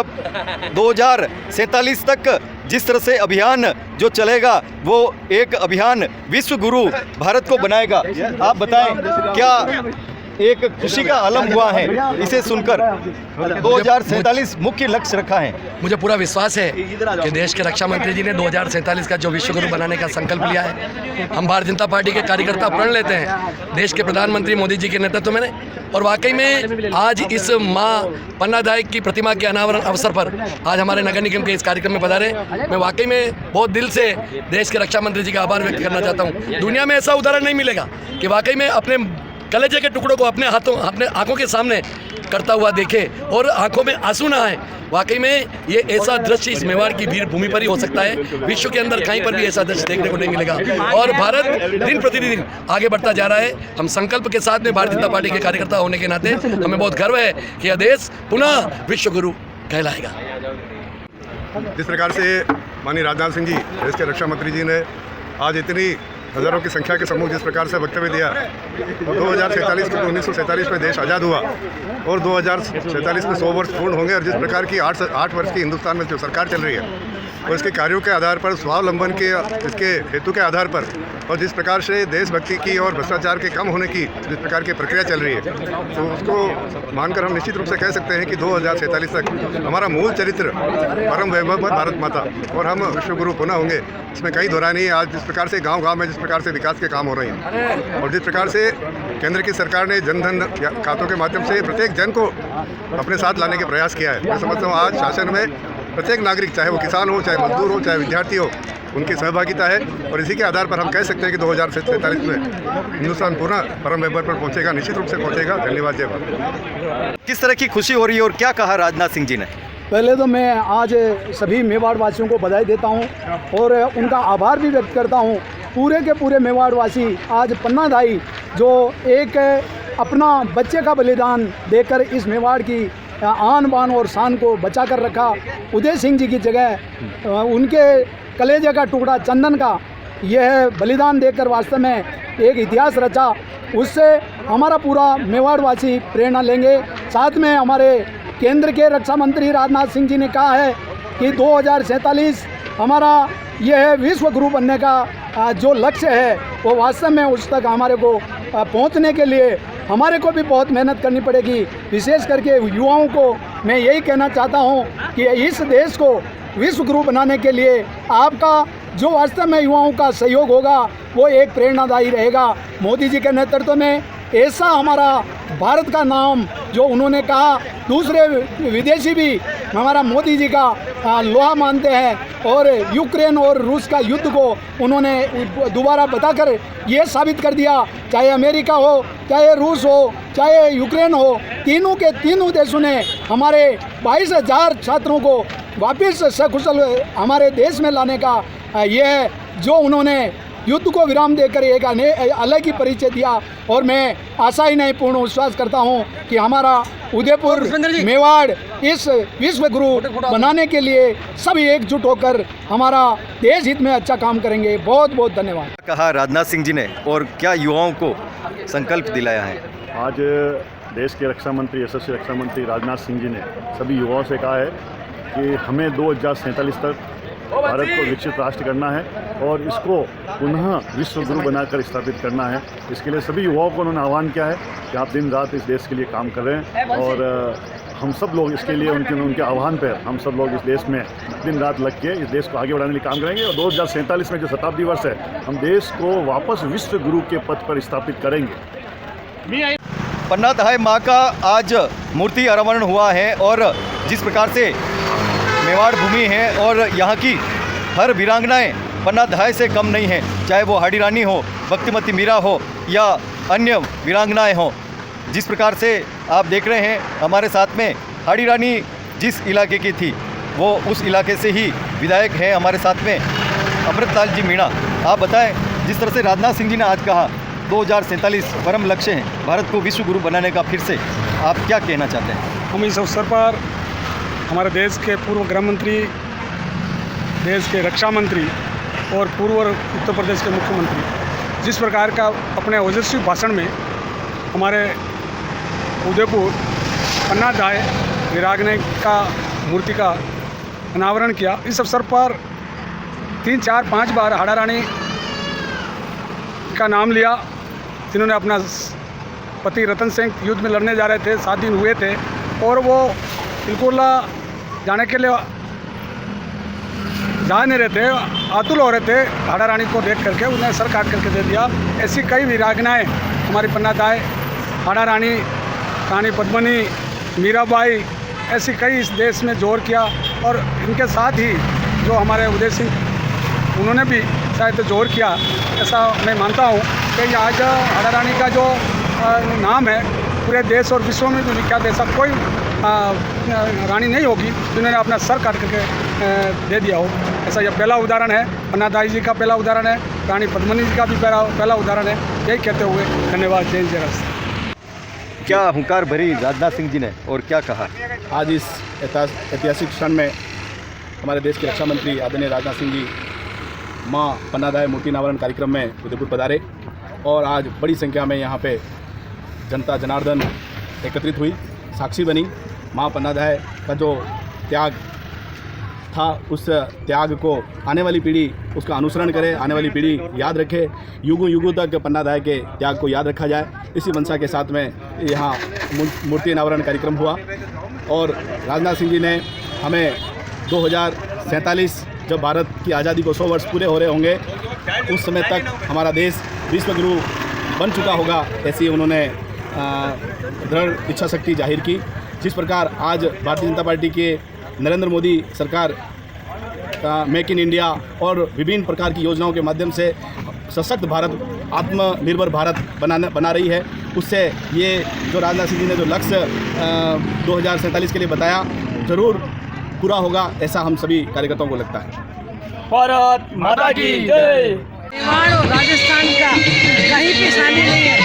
2047 तक जिस तरह से अभियान जो चलेगा वो एक अभियान विश्व गुरु भारत को बनाएगा। आप बताएं क्या एक खुशी का आलम हुआ है इसे सुनकर? 2047 मुख्य लक्ष्य रखा है। मुझे पूरा विश्वास है कि देश के रक्षा मंत्री जी ने 2047 का जो विश्व गुरु बनाने का संकल्प लिया है, हम भारतीय जनता पार्टी के कार्यकर्ता प्रण लेते हैं देश के प्रधानमंत्री मोदी जी के नेतृत्व में। और वाकई में आज इस माँ पन्ना दाई की प्रतिमा के अनावरण अवसर पर आज हमारे नगर निगम के इस कार्यक्रम में पधारे। मैं वाकई में बहुत दिल से देश के रक्षा मंत्री जी का आभार व्यक्त करना चाहता हूँ। दुनिया में ऐसा उदाहरण नहीं मिलेगा कि वाकई में अपने कलेजे के टुकड़ों को अपने आंखों के सामने करता हुआ देखे और आंखों में आंसू ना आए। वाकई में ये ऐसा दृश्य इस मेवाड़ की वीर भूमि पर ही हो सकता है। विश्व के अंदर कहीं पर भी ऐसा दृश्य देखने को नहीं मिलेगा। और भारत दिन प्रतिदिन आगे बढ़ता जा रहा है। हम संकल्प के साथ में भारतीय जनता पार्टी के कार्यकर्ता होने के नाते हमें बहुत गर्व है कि यह देश पुनः विश्व गुरु कहलाएगा। जिस प्रकार से माननीय राजनाथ सिंह जी देश के रक्षा मंत्री जी ने आज इतनी हज़ारों की संख्या के सम्मुख जिस प्रकार से वक्तव्य दिया और 2047 को 1947 में देश आज़ाद हुआ और 2047 में 100 वर्ष पूर्ण होंगे और जिस प्रकार की 8 वर्ष की हिंदुस्तान में जो सरकार चल रही है और इसके कार्यों के आधार पर, स्वावलंबन के इसके हेतु के आधार पर और जिस प्रकार से देशभक्ति की और भ्रष्टाचार के कम होने की जिस प्रकार की प्रक्रिया चल रही है, तो उसको मानकर हम निश्चित रूप से कह सकते हैं कि 2047 तक हमारा मूल चरित्र परम वैभव भारत माता और हम विश्व गुरु पुनः होंगे, इसमें कई दोहराई नहीं है। आज जिस प्रकार से गाँव-गाँव में जिस प्रकार से विकास के काम हो रहे हैं और जिस प्रकार से केंद्र की सरकार ने जनधन खातों के माध्यम से प्रत्येक जन को अपने साथ लाने के प्रयास किया है, मैं समझता हूँ आज शासन में प्रत्येक नागरिक, चाहे वो किसान हो, चाहे मजदूर हो, चाहे विद्यार्थी हो, उनकी सहभागिता है और इसी के आधार पर हम कह सकते हैं कि 2047 में हिंदुस्तान पूर्ण परम वैभव पर पहुंचेगा, निश्चित रूप से पहुंचेगा। धन्यवाद। जय भारत। किस तरह की खुशी हो रही है और क्या कहा राजनाथ सिंह जी ने? पहले तो मैं आज सभी मेवाड़ वासियों को बधाई देता हूं और उनका आभार भी व्यक्त करता हूं। पूरे के पूरे मेवाड़ वासी आज पन्ना दाई जो एक अपना बच्चे का बलिदान देकर इस मेवाड़ की आन बान और शान को बचा कर रखा। उदय सिंह जी की जगह उनके कलेजे का टुकड़ा चंदन का यह बलिदान देकर वास्तव में एक इतिहास रचा। उससे हमारा पूरा मेवाड़वासी प्रेरणा लेंगे। साथ में हमारे केंद्र के रक्षा मंत्री राजनाथ सिंह जी ने कहा है कि 2047 हमारा यह विश्व गुरु बनने का जो लक्ष्य है वो वास्तव में उस तक हमारे को पहुंचने के लिए हमारे को भी बहुत मेहनत करनी पड़ेगी। विशेष करके युवाओं को मैं यही कहना चाहता हूं कि इस देश को विश्व गुरु बनाने के लिए आपका जो वास्तव में युवाओं का सहयोग होगा वो एक प्रेरणादायी रहेगा। मोदी जी के नेतृत्व में ऐसा हमारा भारत का नाम जो उन्होंने कहा, दूसरे विदेशी भी हमारा मोदी जी का लोहा मानते हैं और यूक्रेन और रूस का युद्ध को उन्होंने दोबारा बताकर ये साबित कर दिया, चाहे अमेरिका हो, चाहे रूस हो, चाहे यूक्रेन हो, तीनों के तीनों देशों ने हमारे 22,000 छात्रों को वापस सकुशल हमारे देश में लाने का ये है जो उन्होंने युद्ध को विराम देकर एक अलग ही परिचय दिया। और मैं आशा ही नहीं पूर्ण विश्वास करता हूं कि हमारा उदयपुर मेवाड़ इस विश्व गुरु बनाने के लिए सभी एकजुट होकर हमारा देश हित में अच्छा काम करेंगे। बहुत बहुत धन्यवाद। कहा राजनाथ सिंह जी ने और क्या युवाओं को संकल्प दिलाया है? आज देश के रक्षा मंत्री, यशस्वी रक्षा मंत्री राजनाथ सिंह जी ने सभी युवाओं से कहा है कि हमें 2047 तक भारत को विकसित राष्ट्र करना है और इसको पुनः विश्व गुरु बनाकर स्थापित करना है। इसके लिए सभी युवाओं को उन्होंने आह्वान किया है कि आप दिन रात इस देश के लिए काम कर रहे हैं और हम सब लोग इसके लिए उनके आह्वान पर हम सब लोग इस देश में दिन रात लग के इस देश को आगे बढ़ाने के लिए काम करेंगे और 2047 में जो शताब्दी वर्ष है हम देश को वापस विश्व गुरु के पद पर स्थापित करेंगे। पन्ना दहाई माँ का आज मूर्ति अनावरण हुआ है और जिस प्रकार से मेवाड़ भूमि है और यहाँ की हर वीरांगनाएँ पन्ना दहाई से कम नहीं हैं, चाहे वो हाडी रानी हो, भक्तिमती मीरा हो या अन्य वीरांगनाएँ हों। जिस प्रकार से आप देख रहे हैं हमारे साथ में हाडी रानी जिस इलाके की थी वो उस इलाके से ही विधायक हैं हमारे साथ में अमृतलाल जी मीणा। आप बताएं, जिस तरह से राजनाथ सिंह जी ने आज कहा 2047 परम लक्ष्य हैं भारत को विश्व गुरु बनाने का, फिर से आप क्या कहना चाहते हैं? हम इस अवसर पर हमारे देश के पूर्व गृह मंत्री, देश के रक्षा मंत्री और पूर्व उत्तर प्रदेश के मुख्यमंत्री जिस प्रकार का अपने ओजस्वी भाषण में हमारे उदयपुर पन्ना दहाई वीरांगना का मूर्ति का अनावरण किया, इस अवसर पर 3, 4, 5 बार हाड़ा रानी का नाम लिया, जिन्होंने अपना पति रतन सिंह युद्ध में लड़ने जा रहे थे, 7 दिन हुए थे और वो बिल्कुल जाने के लिए जा नहीं रहे थे, आतुल हो रहे थे। हाड़ा रानी को देख करके उन्हें सर काट करके दे दिया। ऐसी कई वीरांगनाएँ हमारी पन्ना दहाई, हाड़ा रानी, रानी पद्मिनी, मीराबाई, ऐसी कई इस देश में जोर किया और इनके साथ ही जो हमारे उदय सिंह उन्होंने भी शायद जोर किया, ऐसा मैं मानता हूँ कि आज हाड़ा रानी का जो नाम है पूरे देश और विश्व में जो विख्यात, ऐसा कोई रानी नहीं होगी जिन्होंने अपना सर काट करके दे दिया हो। ऐसा यह पहला उदाहरण है, पन्ना दहाई जी का पहला उदाहरण है, रानी पद्मिनी जी का भी पहला उदाहरण है। यही कहते हुए धन्यवाद। जय जय राष्ट्र। क्या हुंकार भरी राजनाथ सिंह जी ने और क्या कहा? आज इस ऐतिहासिक क्षण में हमारे देश के रक्षा मंत्री आदरणीय राजनाथ सिंह जी माँ पन्ना दहाई मूर्ति अनावरण कार्यक्रम में उदयपुर पधारे और आज बड़ी संख्या में यहाँ पे जनता जनार्दन एकत्रित हुई, साक्षी बनी। माँ पन्ना दहाई का जो त्याग था उस त्याग को आने वाली पीढ़ी उसका अनुसरण करे, आने वाली पीढ़ी याद रखे, युगों युगों तक पन्ना दहाई के त्याग को याद रखा जाए। इसी मंशा के साथ में यहाँ मूर्ति अनावरण कार्यक्रम हुआ और राजनाथ सिंह जी ने हमें 2047 जब भारत की आज़ादी को 100 वर्ष पूरे हो रहे होंगे उस समय तक हमारा देश विश्व गुरु बन चुका होगा, ऐसी उन्होंने दृढ़ इच्छा शक्ति जाहिर की। जिस प्रकार आज भारतीय जनता पार्टी के नरेंद्र मोदी सरकार का मेक इन इंडिया और विभिन्न प्रकार की योजनाओं के माध्यम से सशक्त भारत, आत्मनिर्भर भारत बना रही है, उससे ये जो राजनाथ सिंह जी ने जो लक्ष्य 2047 के लिए बताया ज़रूर पूरा होगा, ऐसा हम सभी कार्यकर्ताओं को लगता है। भारत माता की जय। मेवाड़ और राजस्थान का कहीं भी शामिल नहीं है,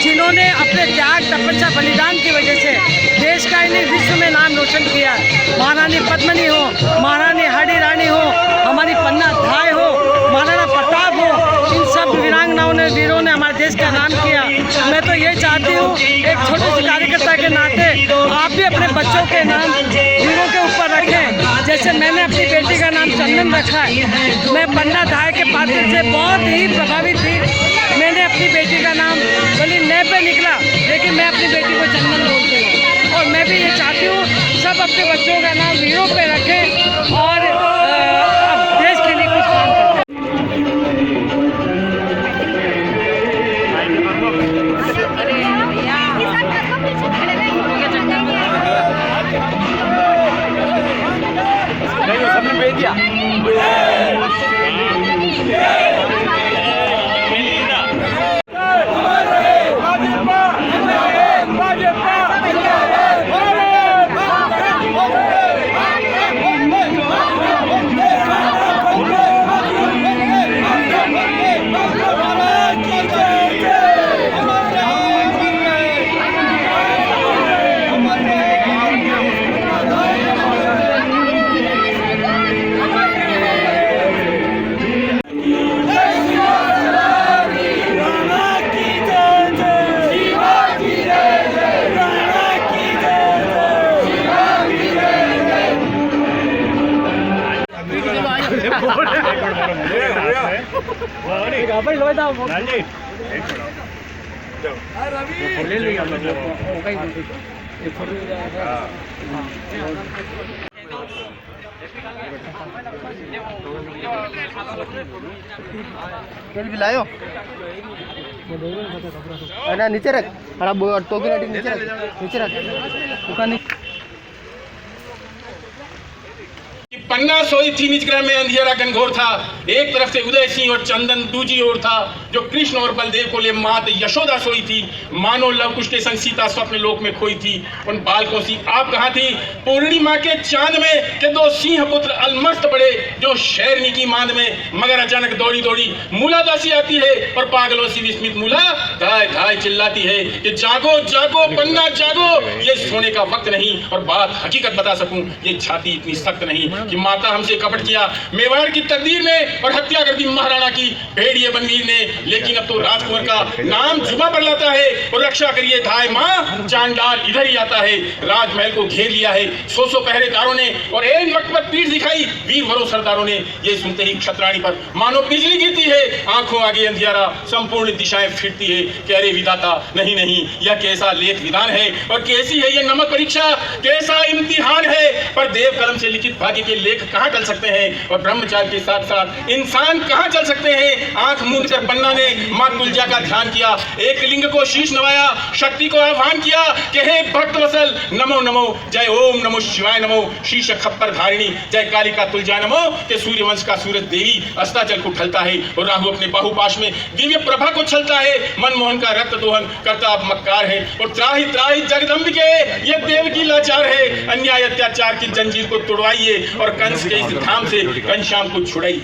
जिन्होंने अपने त्याग, तपस्या, बलिदान की वजह से देश का इन्हें विश्व में नाम रोशन किया। महारानी पद्मिनी हो, महारानी हाड़ी रानी हो, हमारी पन्ना दहाई हो, महाराणा प्रताप हो, इन सब वीरांगनाओं ने, वीरों ने हमारे देश का नाम किया। मैं तो ये चाहती हूँ एक छोटे से कार्यकर्ता के नाते आप भी अपने बच्चों के नाम वीरों के ऊपर रखें। जैसे मैंने अपनी बेटी का नाम चंदन रखा है, मैं पन्ना दहाई के पात्र से बहुत ही प्रभावित थी। मैंने अपनी बेटी का नाम भले नए पे निकला लेकिन मैं अपनी बेटी को चंदन बोलती हूँ और मैं भी ये चाहती हूँ सब अपने बच्चों का नाम वीरों पे रखें और देश के लिए कुछ काम करें। नहीं बताओ ले लिया तेल भी लायो ना नीचे रख थोड़ा टोकी लाठी नीचे रख ऊपर पन्ना सोई थी निजग्रह में अंधेरा घनघोर था। एक तरफ से उदय सिंह और चंदन दूजी ओर था। जो कृष्ण और बलदेव को ले मात यशोदा सोई थी, मानो लव कुश के संग सीता स्वप्न लोक में खोई थी। उन बालकों सी आप कहाँ थी पूर्णिमा के चांद में के दो सिंह पुत्र अलमस्त पड़े जो शेरनी की मांद में, मगर अचानक दौड़ी दौड़ी मूला दासी आती है और पागलों सी विस्मित मूला धाय धाय चिल्लाती है कि जागो जागो पन्ना जागो, ये सोने का वक्त नहीं। और बात हकीकत बता सकूं, ये छाती इतनी सख्त नहीं कि माता हमसे कपट किया मेवाड़ की तकदीर ने और हत्या कर दी महाराणा की भेड़िए बनवीर ने। लेकिन अब तो राजकुंवर का नाम जुबा पर लाता है और रक्षा करिए धाय माँ, चांडाल इधर ही आता है। राजमहल को घेर लिया है 100 पहरेदारों ने और एक वक्त पर पीठ दिखाई वीर वरों सरदारों ने। ये सुनते ही क्षत्राणी पर मानो बिजली गिरती है, आंखों आगे अंधियारा, संपूर्ण दिशाएं फिरती है कि अरे विधाता नहीं नहीं, यह कैसा लेख विधान है और कैसी है यह नमक परीक्षा, कैसा इम्तिहान है। पर देव कलम से लिखित भाग्य के लेख कहां चल सकते हैं और ब्रह्मचार्य के साथ साथ इंसान कहां चल सकते हैं। आंख मूंद कर पन्ना ने मां तुलजा का ध्यान किया, एक लिंग को शीश नवाया, शक्ति को आह्वान किया कि हे भक्त वसल नमो नमो, जय ओम नमो शिवाय नमो, शीश खप्पर धारिणी, जय कालिका तुलजा नमो। के सूर्यवंश का सूरज देवी अस्ताचल को ढलता है और राहु अपने बाहुपाश में दिव्य प्रभा को छलता है। मनमोहन का रक्त दोहन करता अब मक्कार है और त्राही त्राही जगदम्बिके, ये देव की लाचार है। अन्याय अत्याचार की जंजीर को तोड़वाइए और कंस के इस धाम से घनश्याम को छुड़ाई।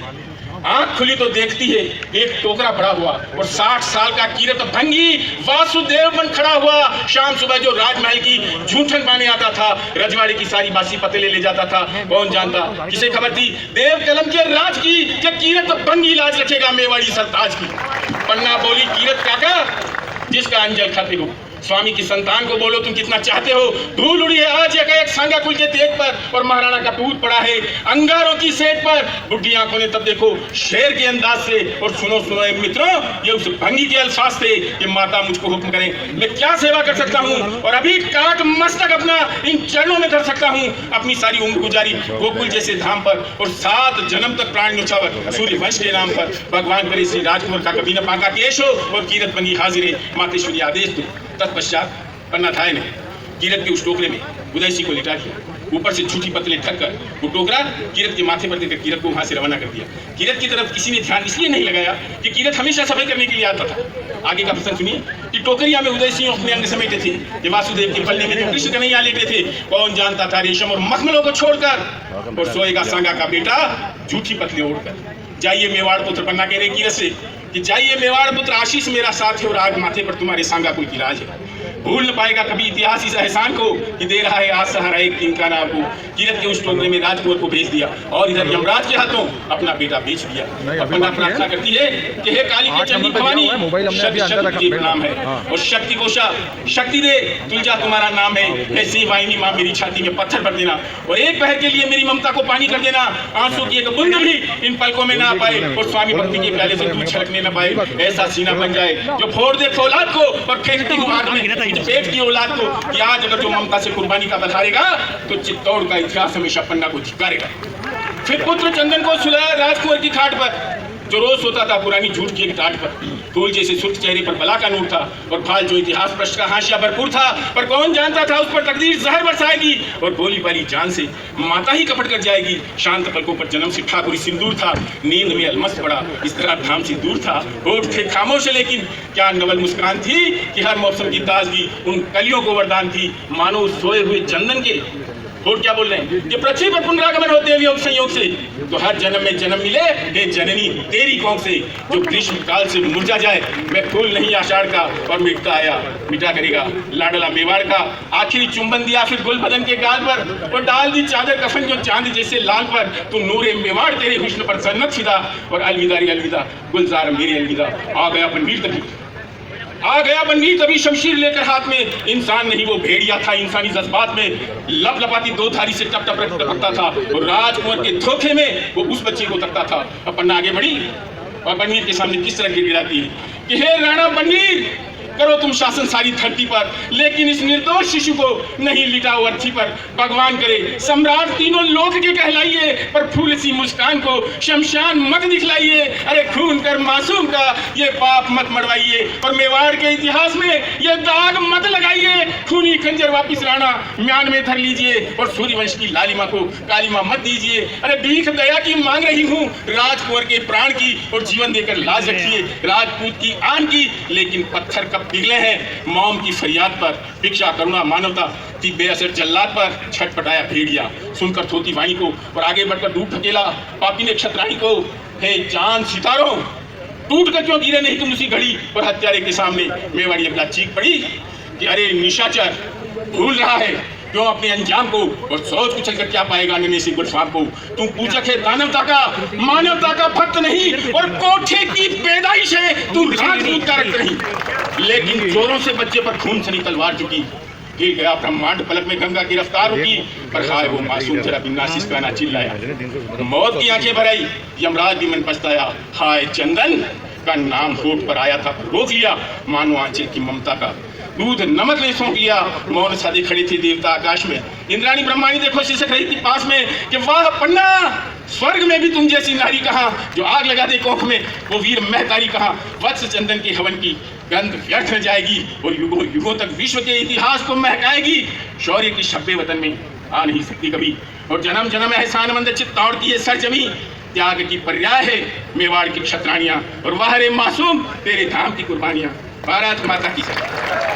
आंख खुली तो देखती है एक टोकरा पड़ा हुआ और 60 साल का कीरत भंगी वासुदेव बन खड़ा हुआ। शाम सुबह जो राजमहल की झूठन पाने आता था, रजवाड़े की सारी बासी पतेले ले जाता था। कौन जानता, किसे खबर थी देव कलम के राज की कि कीरत भंगी लाज रखेगा मेवाड़ी सरताज की। पन्ना बोली कीरत काका जिसका अंजल खाते हो, स्वामी की संतान को बोलो तुम कितना चाहते हो। धूल उड़ी है आज एक सांगा कुल के तेज पर और महाराणा का पूत पड़ा है अंगारों की सेज पर। बुढ़ी आंखों ने तब देखो शेर के अंदाज से और सुनो सुनो मित्रों, ये उस भंगी के अल्फाज थे कि माता मुझको हुक्म करें मैं क्या सेवा कर सकता हूँ और अभी काट मस्तक अपना इन चरणों में धर सकता हूँ। अपनी सारी उम्र गुजारी गोकुल जैसे धाम पर और 7 जन्म तक प्राण न्यौछावर सूर्य वंश के नाम पर। भगवान करे श्री राजकुमार का कभी न पाका केश हो और कीरत बंगी हाजिर है मातेश्वरी आदेश दो। तत्पश्चात पन्नाधाय ने कीरत के उस टोकरे में उदय सिंह को लिटा दिया, ऊपर से झूठी पतले ढककर वो टोकरा कीरत के माथे पर देकर कीरत को वहां से रवाना कर दिया। कीरत की तरफ किसी ने ध्यान इसलिए नहीं लगाया कि कीरत हमेशा सफाई करने के लिए आता था। आगे का प्रसंग सुनिए कि टोकरिया में उदय सिंह अपने अंग समेटे थे कि वासुदेव के पल्ले में जो कृष्ण कन्हैया लेटे थे। कौन जानता था रेशम और मखमलों को छोड़कर और सोएगा सांगा का बेटा झूठी पतली ओढ़कर। जाइए मेवाड़ पुत्र पन्ना कह रहे कीरत से कि जाइए मेवाड़ पुत्र आशीष मेरा साथ है और आग माथे पर तुम्हारे सांगा कुल की राज है। भूल न पाएगा कभी इतिहास इस एहसान को कि दे रहा है आज सहारा एक दिन का नाम को। कीरत के उस टोकरे में राजकुंवर को भेज दिया और इधर यमराज के हाथों अपना बेटा बेच दिया। पन्ना प्रार्थना करती है कि हे काली के चंडी भवानी शक्ति प्रणाम है और शक्ति कोशा शक्ति दे तुलजा तुम्हारा नाम है। हे सिंह वाहिनी माँ मेरी छाती में पत्थर भर देना और एक पहर के लिए मेरी ममता को पानी कर देना। आंसू की एक बूंद भी इन पलकों में ना पाए और स्वामी भक्ति के प्याले से दूध छलकने न पाए। ऐसा सीना बन जाए जो फोड़ दे फौलाद को और फेंकती हुआ आग में पेट की औलाद को कि आज अगर जो ममता से कुर्बानी का बधारेगा तो चित्तौड़ का इतिहास हमेशा पन्ना को धिक्कारेगा। फिर पुत्र चंदन को सुलाया राजकुंवर की खाट पर जो रोज सोता था पुरानी झूठ की एक टाट पर। फूल जैसे सुर्ख चेहरे पर बला का नूर था और भाल जो इतिहास पृष्ठ का हाशिया भरपूर था। पर कौन जानता था उस पर तकदीर जहर बरसाएगी और भोली भाली जान से माता ही कपट कर जाएगी। शांत पलकों पर जन्म से ठाकुरी सिंदूर था, नींद में अलमस्त पड़ा इस तरह धाम से दूर था। होठ थे खामोश लेकिन क्या नवल मुस्कान थी कि हर मौसम की ताजगी उन कलियों को वरदान थी। मानो सोए हुए चंदन के होठ क्या बोल रहे हैं कि पृथ्वी पर पुनरागमन होते हैं योग संयोग से तो हर जन्म में जन्म मिले हे जननी तेरी कोख से। जो ग्रीष्म काल से मुरझा जाए मैं फूल नहीं आषाढ़ का और मिटता आया मिटा करेगा लाडला मेवाड़ का। आखिरी चुंबन दिया फिर गुल बदन के गाल पर और डाल दी चादर कफन जो चांद जैसे लाल पर। तू नूरे मेवाड़ तेरे हुस्न पर जन्नत फिदा और अलविदा रे अलविदा गुलजार मेरे अलविदा। आ गया बनवीर तभी आ गया बनवीर तभी शमशीर लेकर हाथ में। इंसान नहीं वो भेड़िया था इंसानी जज्बात में लप लपाती 2 धारी से टप टप टपकता था और राजकुंवर के धोखे में वो उस बच्चे को तकता था। अब पन्ना आगे बढ़ी और बनीर के सामने किस तरह गिड़गिड़ाती है कि हे राणा बनीर, करो तुम शासन सारी धरती पर, लेकिन इस निर्दोष शिशु को नहीं लिटाओ अर्थी पर। भगवान करे सम्राट तीनों लोक के कहलाइए, पर फूल सी मुस्कान को शमशान मत दिखलाइए। अरे खून कर मासूम का ये पाप मत मरवाइए, और मेवाड़ के इतिहास में ये दाग मत लगाइए। खूनी खंजर वापिस राणा म्यान में धर लीजिए, और सूर्यवंश की लालिमा को कालिमा मत दीजिए। अरे भीख दया की मांग रही हूँ, राजकुंवर के प्राण की, और जीवन देकर लाज रखिए राजपूत की आन की। लेकिन पत्थर कब पिघले हैं मौम की फरियाद पर, भिक्षा करुणा मानवता की बेअसर जल्लाद पर छटपटाया भेड़िया। सुनकर थोती वाणी को और आगे बढ़कर डूब ढकेला पापी ने क्षत्राणी को। हे चांद सितारों, टूट कर क्यों गिरे नहीं तुम उसी घड़ी, और हत्यारे के सामने मेवाड़ी अपना चीख पड़ी कि अरे निशाचर भूल रहा है क्यों अपने अंजाम को, और सोच कुचल कर क्या पाएगा नन्हे से गुलफाम को। तुम पूजक है दानवता का, मानवता का भक्त नहीं, और कोठे की पैदाइश है तू राजपूत का रक्त नहीं। लेकिन चोरों से बच्चे पर खून सनी तलवार चुकी, गिर गया ब्रह्मांड पलक में गंगा की रफ्तार रुकी। पर हाय वो मासूम जरा बिना सिसकाना चिल्लाया, मौत की आंखें भर आई, यमराज भी मन पछताया। हाय चंदन का नाम होठ पर आया था, रोक लिया मानो आंचल की ममता का दूध नमक ने सौंप लिया। मौन साधे खड़े थे देवता आकाश में, इंद्राणी ब्रह्माणी देखो शिशक रही थी पास में कि वाह पन्ना, स्वर्ग में भी तुम जैसी नारी कहाँ, जो आग लगा दे कोख में वो वीर महतारी कहाँ। वत्स चंदन के हवन की गंध व्यर्थ न जाएगी, और युगों युगों तक विश्व के इतिहास को महकाएगी। शौर्य की शब्बे वतन में आ नहीं सकती कभी, और जन्म जन्म एहसान मंद चित्तौड़ की ये सरजमी। त्याग की पर्याय है मेवाड़ की क्षत्राणियां, और वाह रे मासूम तेरे धाम की कुर्बानियां। भारत माता की जय।